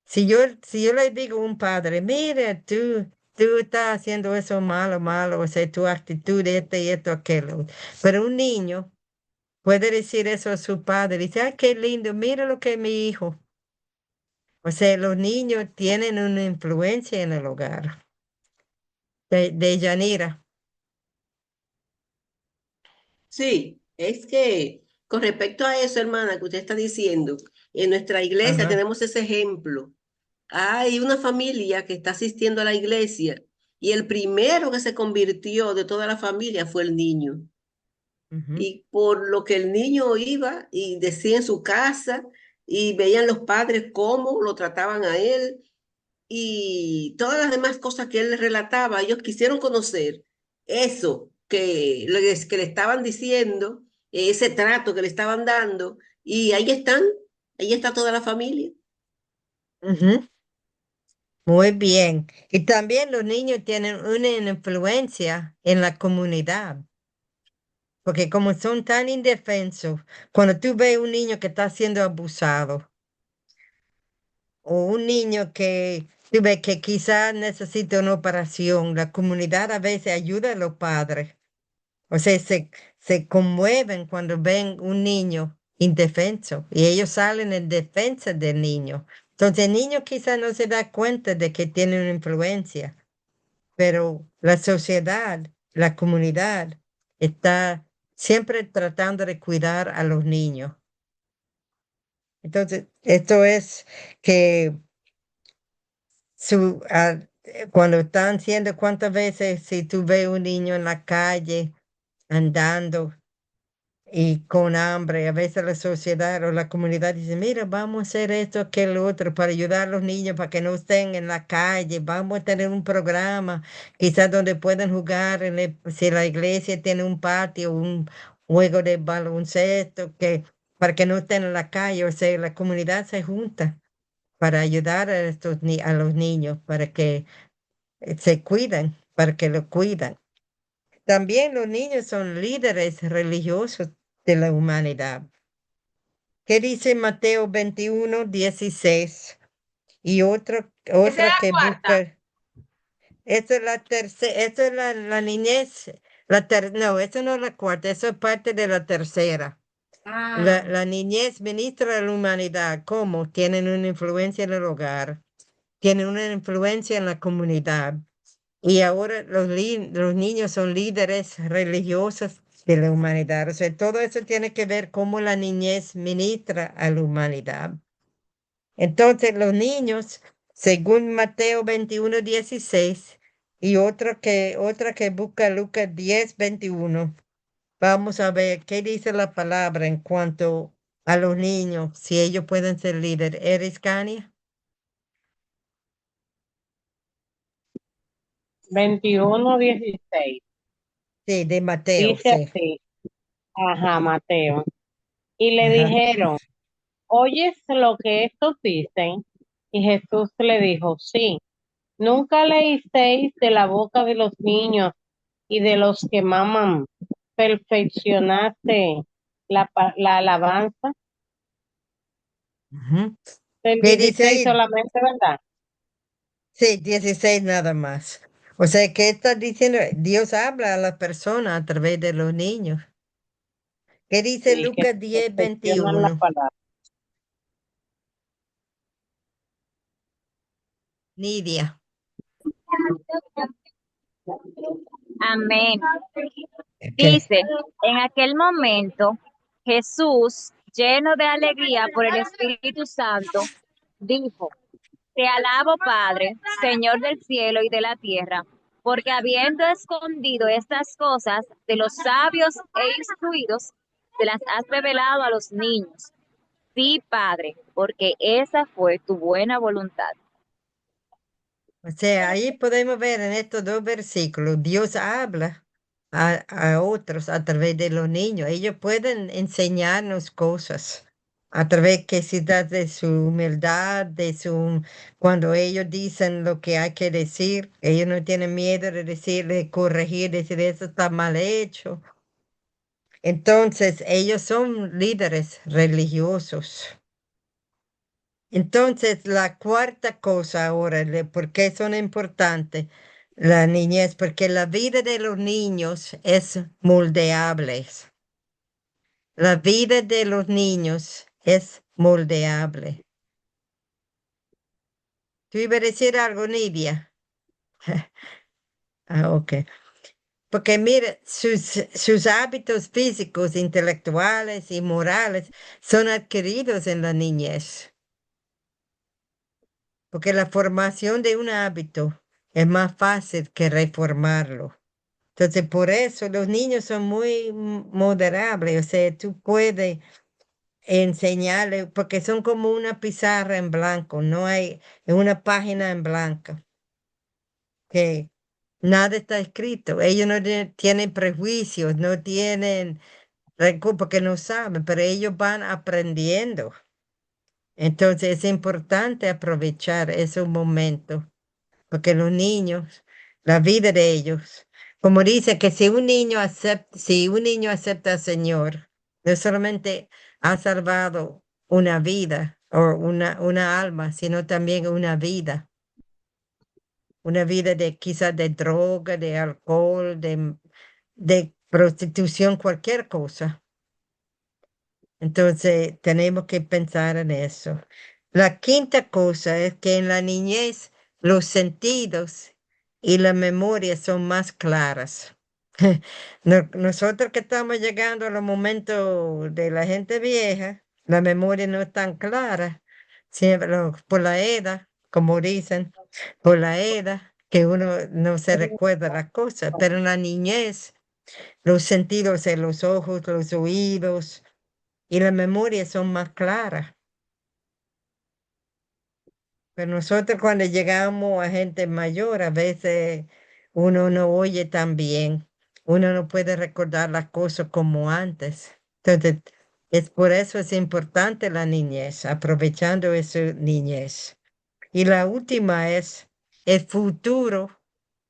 Si yo le digo a un padre, mira, tú estás haciendo eso malo, malo, o sea, tu actitud, y esto, aquello. Pero un niño puede decir eso a su padre, dice, ay, qué lindo, mira lo que es mi hijo. O sea, los niños tienen una influencia en el hogar. De Yanira. Sí, es que con respecto a eso, hermana, que usted está diciendo, en nuestra iglesia Ajá. tenemos ese ejemplo. Hay una familia que está asistiendo a la iglesia y el primero que se convirtió de toda la familia fue el niño. Ujú, Y por lo que el niño iba y decía en su casa y veían los padres cómo lo trataban a él y todas las demás cosas que él les relataba, ellos quisieron conocer eso que le estaban diciendo, ese trato que le estaban dando, y ahí está toda la familia. ujú. Muy bien. Y también los niños tienen una influencia en la comunidad. Porque como son tan indefensos, cuando tú ves un niño que está siendo abusado o un niño que tú ves que quizás necesita una operación, la comunidad a veces ayuda a los padres. O sea, se conmueven cuando ven un niño indefenso y ellos salen en defensa del niño. Entonces el niño quizás no se da cuenta de que tiene una influencia, pero la sociedad, la comunidad está siempre tratando de cuidar a los niños. Entonces, esto es que cuando están siendo, ¿cuántas veces si tú ves un niño en la calle andando y con hambre, a veces la sociedad o la comunidad dice, mira, vamos a hacer esto, aquello, otro, para ayudar a los niños para que no estén en la calle, vamos a tener un programa, quizás donde puedan jugar, si la iglesia tiene un patio, un juego de baloncesto, para que no estén en la calle, o sea, la comunidad se junta para ayudar a a los niños, para que se cuiden, para que lo cuidan. También los niños son líderes religiosos de la humanidad. ¿Qué dice Mateo 21:16? Y Esa es otra la que cuarta. busca, esta es la tercera, esta es la niñez, no, esa no es la cuarta, eso es parte de la tercera. Ah, La niñez ministra a la humanidad, ¿cómo? Tienen una influencia en el hogar, tienen una influencia en la comunidad. Y ahora los niños son líderes religiosos de la humanidad. O sea, todo eso tiene que ver cómo la niñez ministra a la humanidad. Entonces, los niños, según Mateo 21:16 y otra que busca Lucas 10:21, vamos a ver qué dice la palabra en cuanto a los niños, si ellos pueden ser líderes. ¿Eres Cania? 21:16. Sí, de Mateo, Dice sí. así, ajá, Mateo. Y le Ajá. dijeron, ¿oyes lo que estos dicen? Y Jesús le dijo, sí. ¿Nunca leísteis de la boca de los niños y de los que maman perfeccionaste la alabanza Ujú. del ¿Qué dice 16 ahí? solamente, ¿verdad? Sí, 16 nada más. O sea, ¿qué está diciendo? Dios habla a la persona a través de los niños. ¿Qué dice Sí, que Lucas 10, perfeccionan la 21? palabra. Nidia. Amén. Ok. Dice, en aquel momento Jesús, lleno de alegría por el Espíritu Santo, dijo, te alabo, Padre, Señor del cielo y de la tierra, porque habiendo escondido estas cosas de los sabios e instruidos, se las has revelado a los niños. Sí, Padre, porque esa fue tu buena voluntad. O sea, ahí podemos ver en estos dos versículos, Dios habla a otros a través de los niños. Ellos pueden enseñarnos cosas a través que quizás de su humildad, cuando ellos dicen lo que hay que decir, ellos no tienen miedo de decir, de corregir, decir eso está mal hecho. Entonces, ellos son líderes religiosos. Entonces, la cuarta cosa ahora, ¿por qué son importantes la niñez? Porque la vida de los niños es moldeable. La vida de los niños es moldeable. ¿Tú ibas a decir algo, Nidia? Ah, ok. Porque mire, sus hábitos físicos, intelectuales y morales son adquiridos en la niñez. Porque la formación de un hábito es más fácil que reformarlo. Entonces, por eso los niños son muy moderables, o sea, tú puedes enseñarles, porque son como una pizarra en blanco, no hay es una página en blanco, que nada está escrito. Ellos no tienen prejuicios, no tienen porque no saben, pero ellos van aprendiendo. Entonces, es importante aprovechar esos momentos porque los niños, la vida de ellos, como dice que si un niño acepta al Señor, no solamente ha salvado una vida o una alma, sino también una vida de quizás de droga, de alcohol, de prostitución, cualquier cosa. Entonces, tenemos que pensar en eso. La quinta cosa es que en la niñez los sentidos y la memoria son más claras. Nosotros que estamos llegando a los momentos de la gente vieja, la memoria no es tan clara, siempre por la edad, como dicen, por la edad, que uno no se recuerda las cosas, pero en la niñez, los sentidos en los ojos, los oídos, y las memorias son más claras. Pero nosotros cuando llegamos a gente mayor, a veces uno no oye tan bien, uno no puede recordar las cosas como antes. Entonces, es por eso es importante la niñez, aprovechando esa niñez. Y la última es, el futuro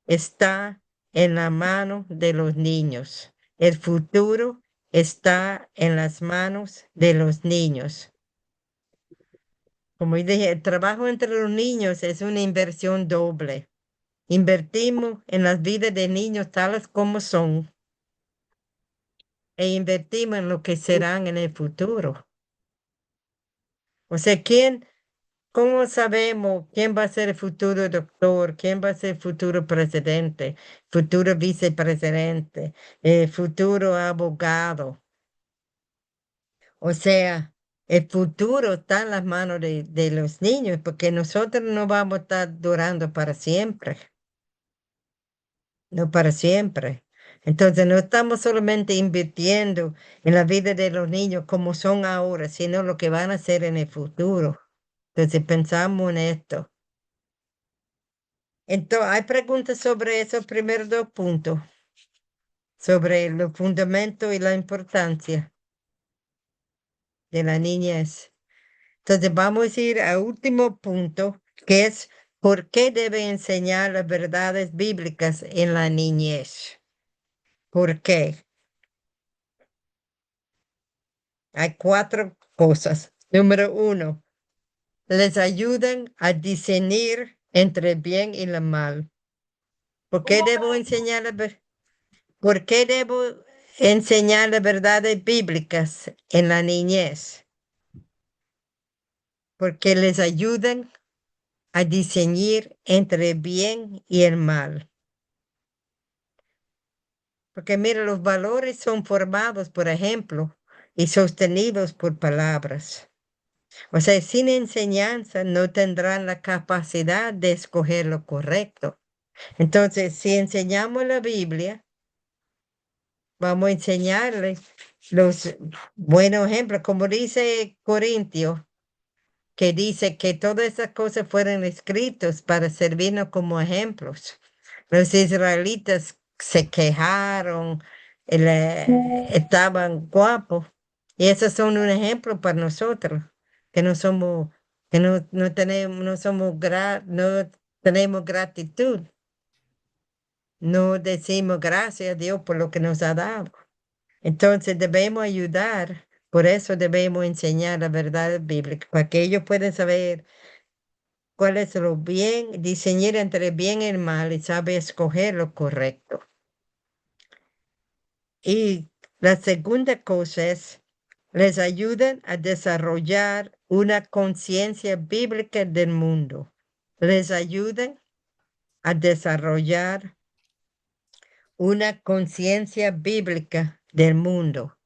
está en la mano de los niños. El futuro está en las manos de los niños. Como dije, el trabajo entre los niños es una inversión doble. Invertimos en las vidas de niños tales como son e invertimos en lo que serán en el futuro. O sea, cómo sabemos quién va a ser el futuro doctor, quién va a ser el futuro presidente, futuro vicepresidente, futuro abogado? O sea, el futuro está en las manos de los niños porque nosotros no vamos a estar durando para siempre. No para siempre. Entonces, no estamos solamente invirtiendo en la vida de los niños como son ahora, sino lo que van a ser en el futuro. Entonces, pensamos en esto. Entonces, hay preguntas sobre esos primeros dos puntos, sobre los fundamentos y la importancia de la niñez. Entonces, vamos a ir al último punto, que es por qué debe enseñar las verdades bíblicas en la niñez. ¿Por qué? Hay 4 cosas. Número 1, les ayudan a discernir entre el bien y el mal. ¿Por qué ¿Cómo debo fue? enseñar por qué debo enseñar las verdades bíblicas en la niñez? Porque les ayudan a discernir entre el bien y el mal. Porque mira, los valores son formados, por ejemplo, y sostenidos por palabras. O sea, sin enseñanza no tendrán la capacidad de escoger lo correcto. Entonces, si enseñamos la Biblia, vamos a enseñarles los buenos ejemplos, como dice Corintios, que dice que todas esas cosas fueron escritas para servirnos como ejemplos. Los israelitas se quejaron, estaban guapos, y esos son un ejemplo para nosotros, que no somos, que no tenemos, no tenemos gratitud, no decimos gracias a Dios por lo que nos ha dado. Entonces debemos ayudar, por eso debemos enseñar la verdad bíblica, para que ellos puedan saber cuál es lo bien, diseñar entre el bien y el mal y saber escoger lo correcto. Y la segunda cosa es, les ayudan a desarrollar una conciencia bíblica del mundo. Les ayudan a desarrollar una conciencia bíblica del mundo.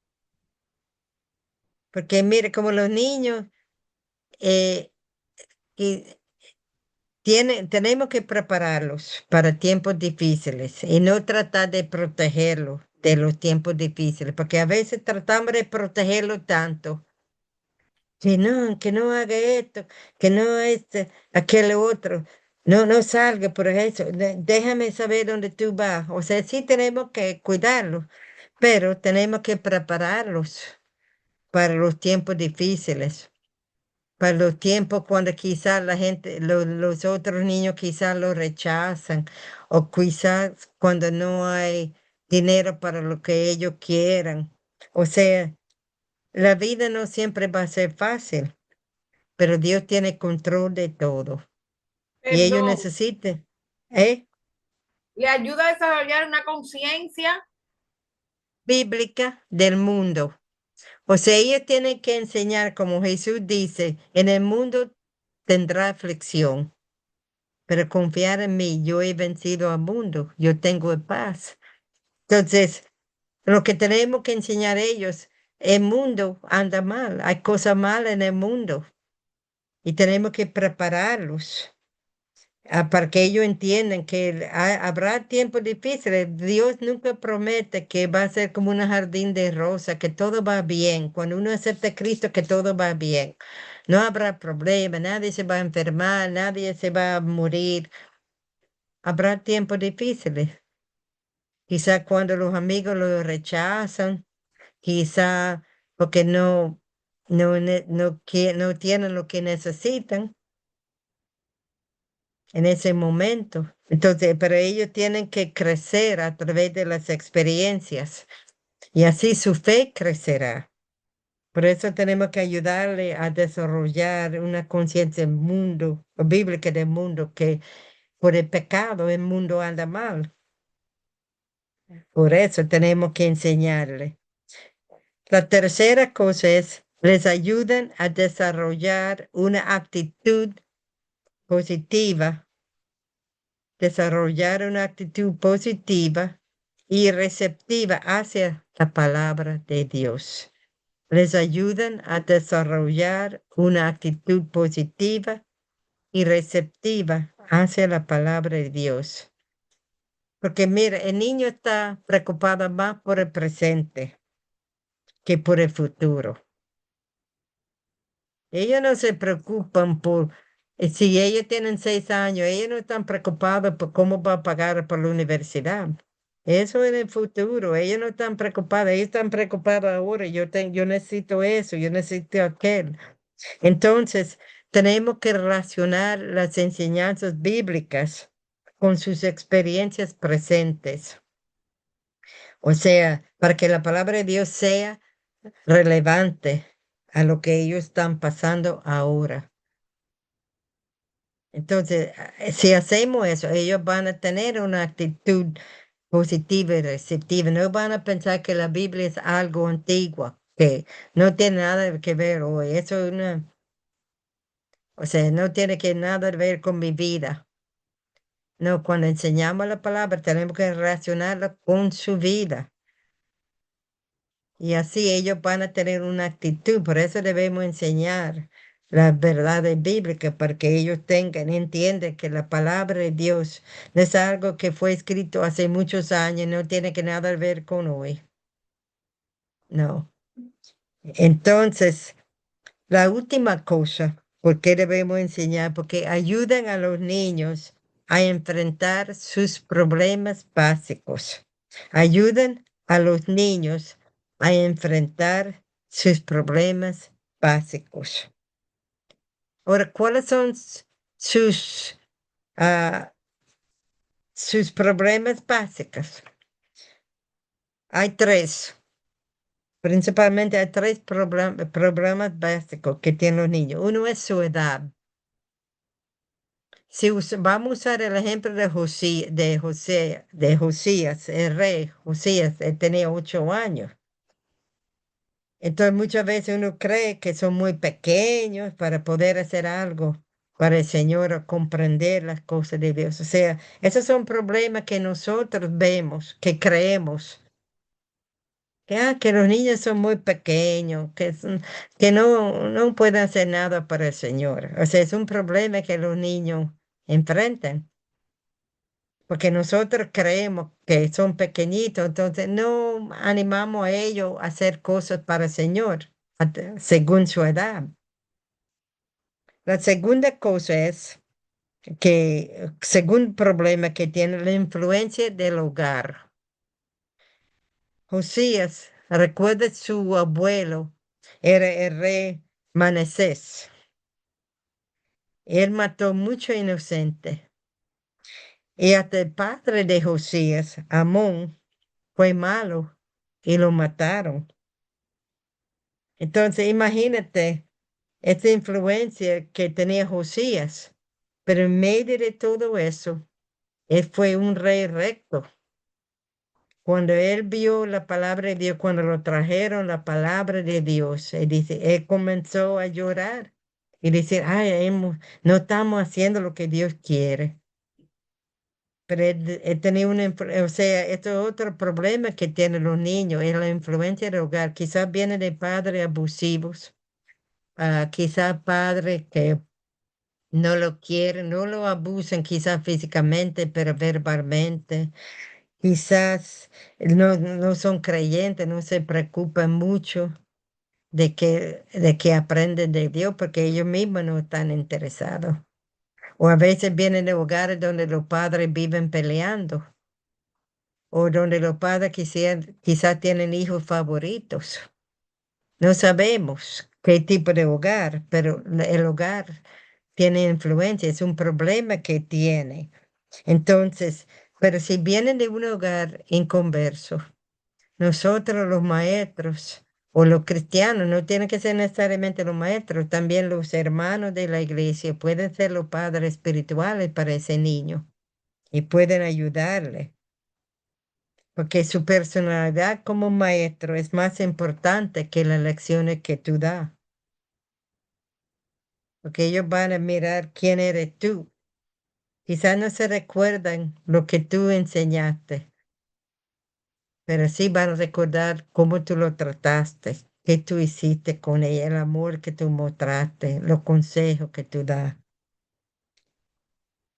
Porque mire, como los niños, eh, que tenemos que prepararlos para tiempos difíciles y no tratar de protegerlos de los tiempos difíciles, porque a veces tratamos de protegerlo tanto que no haga esto, que no este, aquel otro, no salga por eso, déjame saber dónde tú vas. O sea, sí tenemos que cuidarlos, pero tenemos que prepararlos para los tiempos difíciles. Para los tiempos cuando quizás la gente, los otros niños quizás lo rechazan o quizás cuando no hay dinero para lo que ellos quieran. O sea, la vida no siempre va a ser fácil, pero Dios tiene control de todo y ellos Perdón. necesitan, ¿eh? Le ayuda a desarrollar una conciencia. Bíblica del mundo. O sea, ellos tienen que enseñar, como Jesús dice, en el mundo tendrá aflicción. Pero confiar en mí, yo he vencido al mundo, yo tengo paz. Entonces, lo que tenemos que enseñar a ellos, el mundo anda mal, hay cosas malas en el mundo y tenemos que prepararlos para que ellos entiendan que habrá tiempos difíciles. Dios nunca promete que va a ser como un jardín de rosas, que todo va bien. Cuando uno acepta a Cristo, que todo va bien. No habrá problema, nadie se va a enfermar, nadie se va a morir. Habrá tiempos difíciles. Quizá cuando los amigos lo rechazan, quizá porque no tienen lo que necesitan en ese momento. Entonces, pero ellos tienen que crecer a través de las experiencias y así su fe crecerá. Por eso tenemos que ayudarle a desarrollar una conciencia del mundo, bíblica del mundo, que por el pecado el mundo anda mal. Por eso tenemos que enseñarle. La tercera cosa es, les ayudan a desarrollar una actitud positiva, y receptiva hacia la palabra de Dios. Les ayudan a desarrollar una actitud positiva y receptiva hacia la palabra de Dios. Porque mira, el niño está preocupado más por el presente que por el futuro. Ellos no se preocupan por, si ellos tienen 6 años, ellos no están preocupados por cómo va a pagar por la universidad. Eso en el futuro, ellos no están preocupados, ellos están preocupados ahora, yo necesito eso, yo necesito aquel. Entonces, tenemos que relacionar las enseñanzas bíblicas con sus experiencias presentes. O sea, para que la palabra de Dios sea relevante a lo que ellos están pasando ahora. Entonces, si hacemos eso, ellos van a tener una actitud positiva y receptiva. No van a pensar que la Biblia es algo antiguo, que no tiene nada que ver hoy. Eso es una, o sea, no tiene que nada que ver con mi vida. No, cuando enseñamos la palabra tenemos que relacionarla con su vida. Y así ellos van a tener una actitud. Por eso debemos enseñar las verdades bíblicas para que ellos tengan, entiendan que la palabra de Dios no es algo que fue escrito hace muchos años, no tiene que nada que ver con hoy. No. Entonces, la última cosa, ¿por qué debemos enseñar? Porque ayudan a los niños a enfrentar sus problemas básicos. Ayudan a los niños a enfrentar sus problemas básicos. Ahora, ¿cuáles son ah, sus problemas básicos? Hay tres. Principalmente hay tres problemas básicos que tienen los niños. Uno es su edad. Si vamos a usar el ejemplo de Josías, el rey Josías, él tenía 8 años. Entonces muchas veces uno cree que son muy pequeños para poder hacer algo para el Señor o comprender las cosas de Dios. O sea, esos son problemas que nosotros vemos, que creemos que los niños son muy pequeños, que no pueden hacer nada para el Señor. O sea, es un problema que los niños enfrentan, porque nosotros creemos que son pequeñitos, entonces no animamos a ellos a hacer cosas para el Señor, según su edad. La segunda cosa es que, segundo problema que tiene la influencia del hogar. Josías, recuerda su abuelo, era el rey Manasés. Él mató mucho inocente. Y hasta el padre de Josías, Amón, fue malo y lo mataron. Entonces, imagínate esta influencia que tenía Josías. Pero en medio de todo eso, él fue un rey recto. Cuando él vio la palabra de Dios, cuando lo trajeron la palabra de Dios, él dice, él comenzó a llorar y decir, ay, no estamos haciendo lo que Dios quiere. Pero él tenía o sea, esto es otro problema que tienen los niños, es la influencia del hogar. Quizás viene de padres abusivos, quizás padres que no lo quieren, no lo abusan quizás físicamente, pero verbalmente. Quizás no son creyentes, no se preocupan mucho de que aprenden de Dios porque ellos mismos no están interesados. O a veces vienen de hogares donde los padres viven peleando o donde los padres quizás tienen hijos favoritos. No sabemos qué tipo de hogar, pero el hogar tiene influencia, es un problema que tiene. Entonces, pero si vienen de un hogar inconverso, nosotros los maestros o los cristianos, no tienen que ser necesariamente los maestros, también los hermanos de la iglesia pueden ser los padres espirituales para ese niño y pueden ayudarle, porque su personalidad como maestro es más importante que las lecciones que tú das, porque ellos van a mirar quién eres tú. Quizás no se recuerdan lo que tú enseñaste, pero sí van a recordar cómo tú lo trataste, qué tú hiciste con ella, el amor que tú mostraste, los consejos que tú das.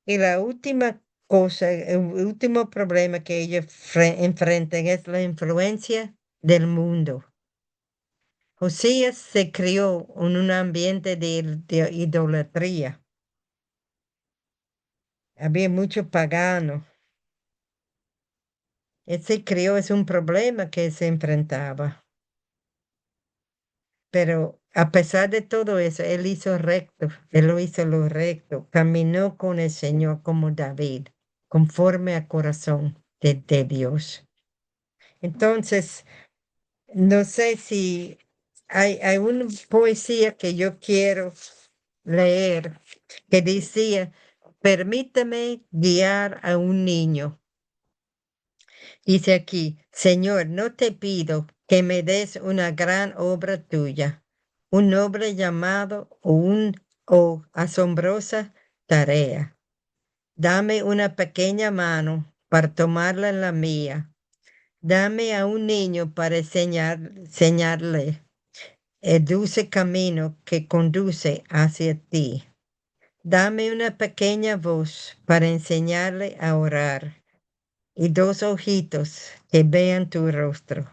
Y la última cosa, el último problema que ellos enfrentan es la influencia del mundo. Josías se crió en un ambiente de idolatría. Había mucho pagano. Él se crió, es un problema que se enfrentaba. Pero a pesar de todo eso, él hizo recto, él lo hizo lo recto, caminó con el Señor como David, conforme al corazón de Dios. Entonces, No sé si hay una poesía que yo quiero leer que decía, permíteme guiar a un niño. Dice aquí, Señor, no te pido que me des una gran obra tuya, un noble llamado o asombrosa tarea. Dame una pequeña mano para tomarla en la mía. Dame a un niño para enseñarle el dulce camino que conduce hacia ti. Dame una pequeña voz para enseñarle a orar y dos ojitos que vean tu rostro.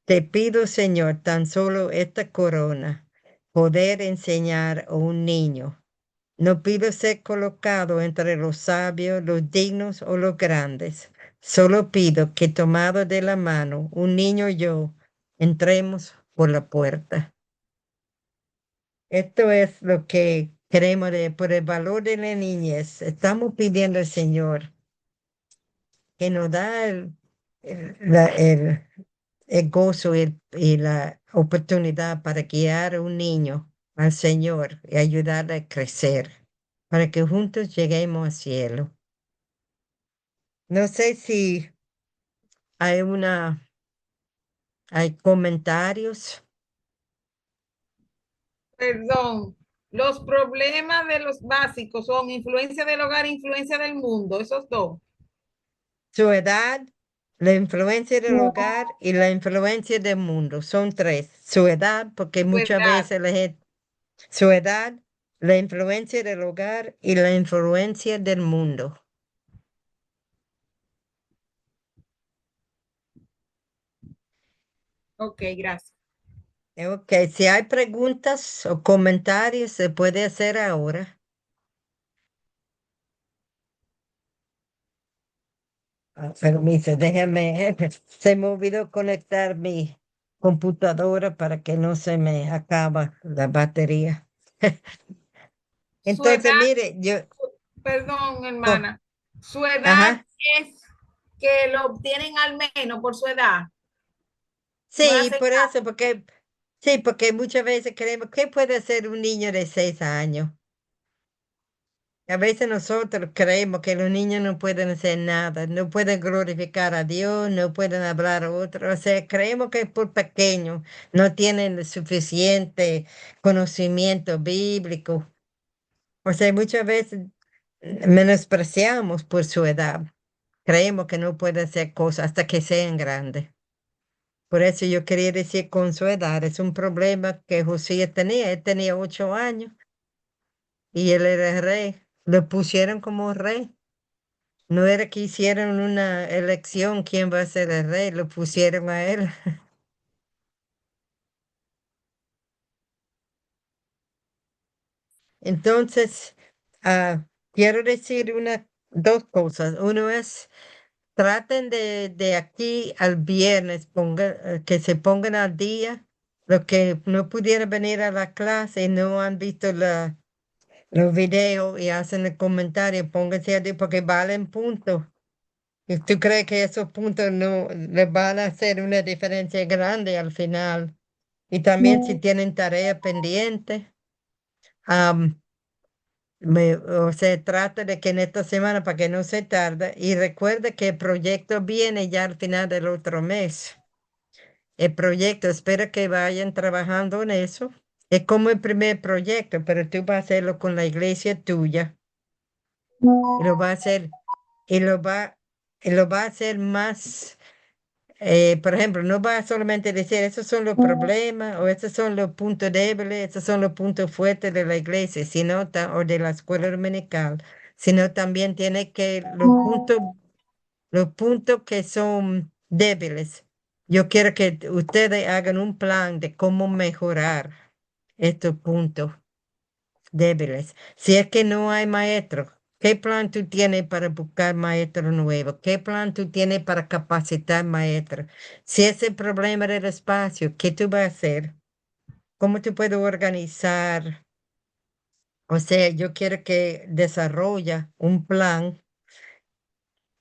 Te pido, Señor, tan solo esta corona, poder enseñar a un niño. No pido ser colocado entre los sabios, los dignos o los grandes. Solo pido que tomado de la mano, un niño y yo, entremos por la puerta. Esto es lo que queremos por el valor de la niñez. Estamos pidiendo al Señor que nos da el gozo y la oportunidad para guiar a un niño al Señor y ayudarle a crecer, para que juntos lleguemos al cielo. No sé si hay hay comentarios. Perdón. Los problemas de los básicos son influencia del hogar, influencia del mundo, esos dos. Su edad, la influencia del hogar y la influencia del mundo. Son tres. Su edad, porque Su muchas edad. veces su edad, la influencia del hogar y la influencia del mundo. Ok, gracias. Ok, si hay preguntas o comentarios, se puede hacer ahora. Permiso, déjame, se me olvidó conectar mi computadora para que no se me acaba la batería. Su edad, Entonces, mire, perdón, oh, hermana, su edad ajá, es que lo obtienen al menos por su edad. No sí, hacen por eso, caso. sí, porque muchas veces creemos, ¿qué puede hacer un niño de 6 años? A veces nosotros creemos que los niños no pueden hacer nada, no pueden glorificar a Dios, no pueden hablar a otros. O sea, creemos que por pequeños no tienen el suficiente conocimiento bíblico. O sea, muchas veces menospreciamos por su edad. Creemos que no pueden hacer cosas hasta que sean grandes. Por eso yo quería decir con su edad, es un problema que José tenía. Él tenía 8 años y él era rey. Lo pusieron como rey. No era que hicieron una elección quién va a ser el rey, lo pusieron a él. Entonces, quiero decir dos cosas. Uno es, traten de aquí al viernes, que se pongan al día. Los que no pudieron venir a la clase y no han visto los videos y hacen el comentario, pónganse al día porque valen puntos. ¿Y tú crees que esos puntos no les van a hacer una diferencia grande al final? Y también si tienen tarea pendiente, am, o sea, trata de que en esta semana, para que no se tarde, y recuerde que el proyecto viene ya al final del otro mes. El proyecto, espero que vayan trabajando en eso. Es como el primer proyecto, pero tú vas a hacerlo con la iglesia tuya y lo va a hacer, y lo va a hacer más. Por ejemplo, no va a solamente decir esos son los problemas o esos son los puntos débiles, esos son los puntos fuertes de la iglesia, o de la escuela dominical, sino también tiene que los puntos que son débiles. Yo quiero que ustedes hagan un plan de cómo mejorar estos puntos débiles. Si es que no hay maestro, ¿qué plan tú tienes para buscar maestro nuevo? ¿Qué plan tú tienes para capacitar maestro? Si es el problema del espacio, ¿qué tú vas a hacer? ¿Cómo tú puedes organizar? O sea, yo quiero que desarrolla un plan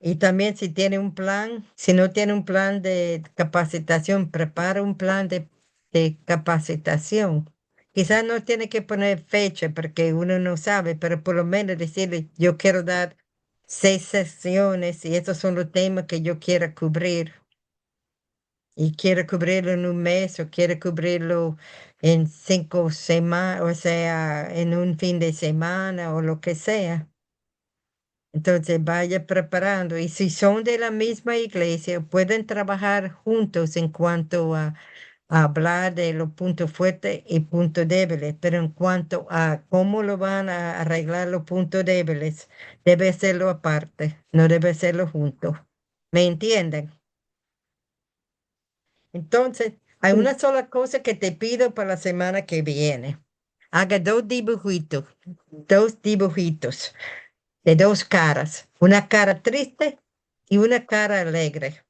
Y también si tiene un plan, si no tiene un plan de capacitación, prepara un plan de capacitación. Quizás no tiene que poner fecha porque uno no sabe, pero por lo menos decirle, yo quiero dar 6 sesiones y estos son los temas que yo quiero cubrir. Y quiero cubrirlo en un mes o quiero cubrirlo en 5 semanas, o sea, en un fin de semana o lo que sea. Entonces vaya preparando y si son de la misma iglesia, pueden trabajar juntos en cuanto a hablar de los puntos fuertes y puntos débiles, pero en cuanto a cómo lo van a arreglar los puntos débiles, debe hacerlo aparte, no debe hacerlo juntos. ¿Me entienden? Entonces, hay Sí. una sola cosa que te pido para la semana que viene. Haga dos dibujitos de dos caras, una cara triste y una cara alegre.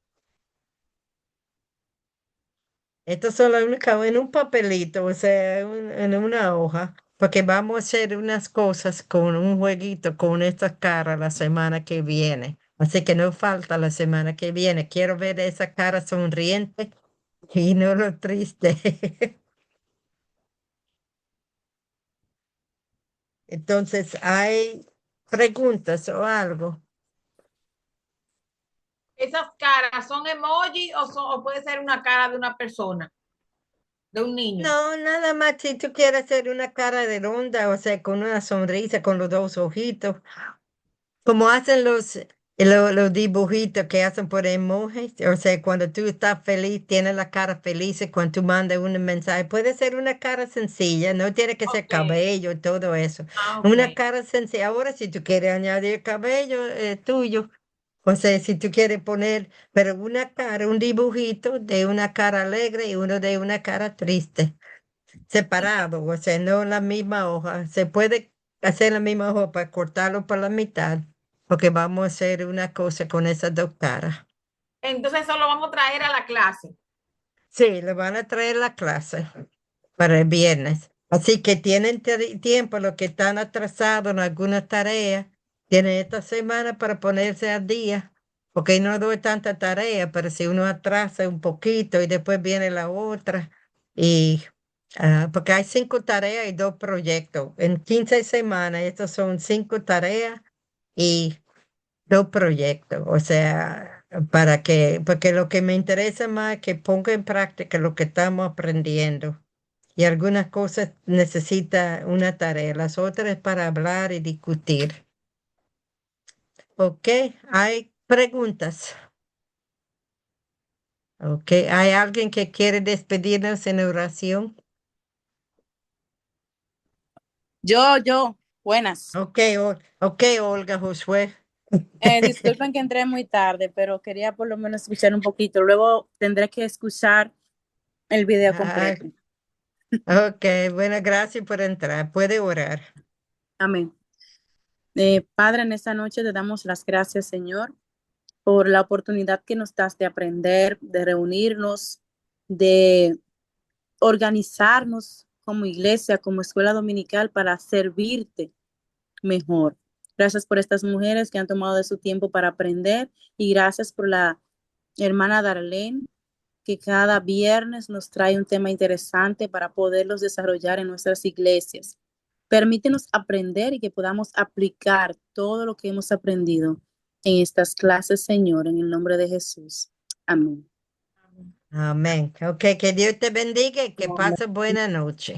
Esto es solo en un papelito, o sea, en una hoja, porque vamos a hacer unas cosas con un jueguito con estas caras la semana que viene. Así que no falta la semana que viene. Quiero ver esa cara sonriente y no lo triste. Entonces, ¿hay preguntas o algo? ¿Esas caras son emoji o puede ser una cara de una persona, de un niño? No, nada más si tú quieres hacer una cara de ronda, o sea, con una sonrisa, con los dos ojitos, como hacen los dibujitos que hacen por emojis, o sea, cuando tú estás feliz, tienes la cara feliz, y cuando tú mandas un mensaje, puede ser una cara sencilla, no tiene que ser Ok. cabello, todo eso. Ok. Una cara sencilla. Ahora, si tú quieres añadir cabello, tuyo. O sea, si tú quieres poner, pero una cara, un dibujito de una cara alegre y uno de una cara triste, separado, o sea, no en la misma hoja. Se puede hacer la misma hoja para cortarlo por la mitad, porque vamos a hacer una cosa con esas dos caras. Entonces eso lo vamos a traer a la clase. Sí, le van a traer la clase para el viernes. Así que tienen tiempo, los que están atrasados en alguna tarea, tienen esta semana para ponerse al día, porque no doy tanta tarea, pero si uno atrasa un poquito y después viene la otra, y porque hay 5 tareas y 2 proyectos. En 15 semanas, estos son 5 tareas y 2 proyectos. O sea, porque lo que me interesa más es que ponga en práctica lo que estamos aprendiendo. Y algunas cosas necesita una tarea, las otras es para hablar y discutir. ¿Ok? ¿Hay preguntas? ¿Ok? ¿Hay alguien que quiere despedirnos en oración? Buenas. Ok, ok, Olga Josué. Disculpen que entré muy tarde, pero quería por lo menos escuchar un poquito. Luego tendré que escuchar el video Ah, completo. ok, bueno, gracias por entrar. Puede orar. Amén. Padre, en esta noche te damos las gracias, Señor, por la oportunidad que nos das de aprender, de reunirnos, de organizarnos como iglesia, como escuela dominical para servirte mejor. Gracias por estas mujeres que han tomado de su tiempo para aprender y gracias por la hermana Darlene, que cada viernes nos trae un tema interesante para poderlos desarrollar en nuestras iglesias. Permítenos aprender y que podamos aplicar todo lo que hemos aprendido en estas clases, Señor, en el nombre de Jesús. Amén. Amén. Ok, que Dios te bendiga y que pases buena noche.